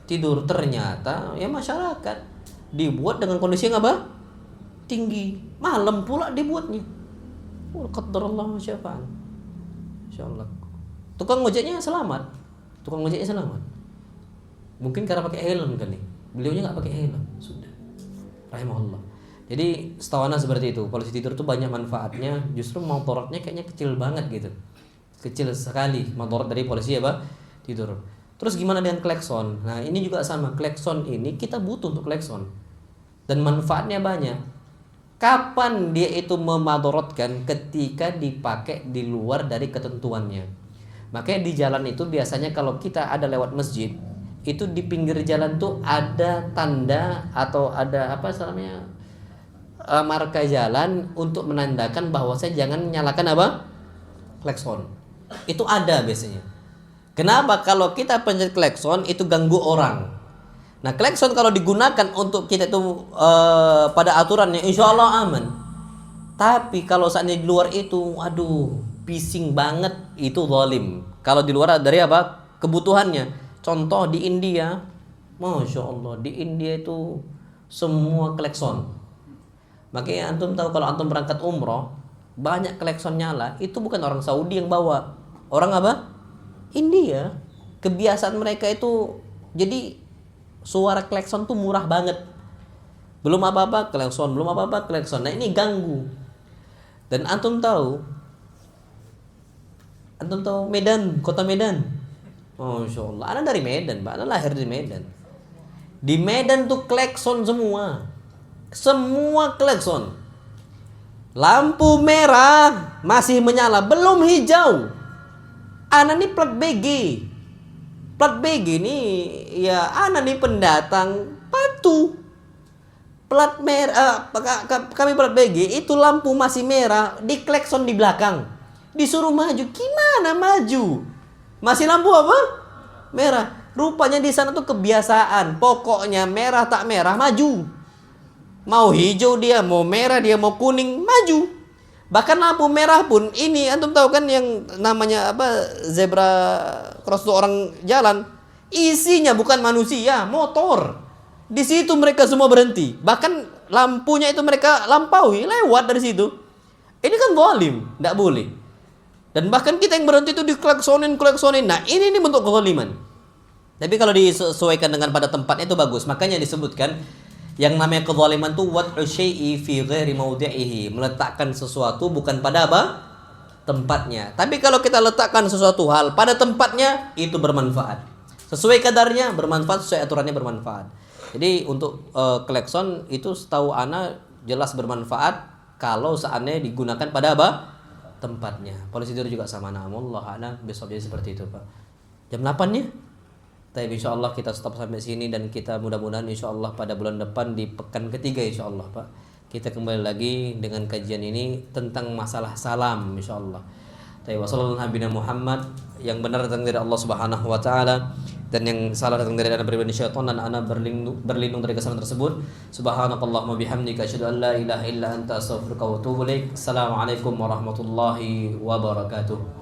Tidur. Ternyata ya masyarakat dibuat dengan kondisi yang apa? Tinggi. Malam pula dibuatnya. Qadarullah wa syafa'an. Insyaallah. Tukang ojeknya selamat. Mungkin karena pakai helm kali. Beliaunya nggak pakai helm. Sudah. Rahimahullah. Jadi setahu ana seperti itu. Polisi tidur tuh banyak manfaatnya. Justru mudaratnya kayaknya kecil banget gitu. Kecil sekali mudarat dari polisi apa? Tidur. Terus gimana dengan klakson? Nah, ini juga sama. Klakson ini kita butuh untuk klakson. Dan manfaatnya banyak. Kapan dia itu memadaratkan? Ketika dipakai di luar dari ketentuannya. Makanya di jalan itu biasanya kalau kita ada lewat masjid, itu di pinggir jalan tuh ada tanda atau ada apa namanya marka jalan untuk menandakan bahwa saya jangan nyalakan apa? Klakson. Itu ada biasanya. Kenapa? Kalau kita pencet klakson itu ganggu orang. Nah, klakson kalau digunakan untuk kita itu pada aturannya insya Allah aman. Tapi kalau saatnya di luar itu, aduh, bising banget, itu zalim. Kalau di luar dari apa? Kebutuhannya. Contoh di India, Masya Allah, di India itu semua klakson. Makanya antum tahu kalau antum berangkat umroh, banyak klakson nyala, itu bukan orang Saudi yang bawa. Orang apa? India. Kebiasaan mereka itu, jadi suara klakson tuh murah banget. Belum apa-apa klakson. Nah ini ganggu. Dan antum tahu Medan, kota Medan. Masya Allah, ana dari Medan, Pak. Ana lahir di Medan. Di Medan tuh klakson semua. Semua klakson. Lampu merah masih menyala, belum hijau. Ana nih plat BG. Plat BG nih ya ana nih pendatang patuh. Plat merah kami plat BG itu lampu masih merah, di klakson di belakang. Disuruh maju, gimana maju? Masih lampu apa? Merah. Rupanya di sana tuh kebiasaan. Pokoknya merah tak merah maju. Mau hijau dia, mau merah dia, mau kuning maju. Bahkan lampu merah pun ini antum tahu kan yang namanya apa? Zebra cross itu orang jalan. Isinya bukan manusia, motor. Di situ mereka semua berhenti. Bahkan lampunya itu mereka lampaui, lewat dari situ. Ini kan zalim, enggak boleh. Dan bahkan kita yang berhenti itu diklaksonin. Nah, ini bentuk kezaliman. Tapi kalau disesuaikan dengan pada tempatnya itu bagus. Makanya disebutkan yang namanya kezaliman itu wad'u syai'i fi ghairi mawdi'ihi, meletakkan sesuatu bukan pada apa? Tempatnya. Tapi kalau kita letakkan sesuatu hal pada tempatnya, itu bermanfaat. Sesuai kadarnya bermanfaat, sesuai aturannya bermanfaat. Jadi untuk klakson itu setahu ana jelas bermanfaat kalau seandainya digunakan pada apa? Tempatnya. Polisi tidur juga sama. Wallahu a'lam besok jadi seperti itu, Pak. Jam 8-nya. Tapi insyaallah kita stop sampai sini dan kita mudah-mudahan insyaallah pada bulan depan di pekan ketiga insyaallah, Pak. Kita kembali lagi dengan kajian ini tentang masalah salam insyaallah. Tapi wasallallahu nabiyana Muhammad, yang benar datang dari Allah Subhanahu wa taala dan yang salah datang dari anak pribadi syaitan, dan ana berlindung dari kesalahan tersebut. Subhanakallahumma bihamdika asyhadu an la ilaha illa anta astaghfiruka wa atubu ilaik. Assalamualaikum warahmatullahi wabarakatuh.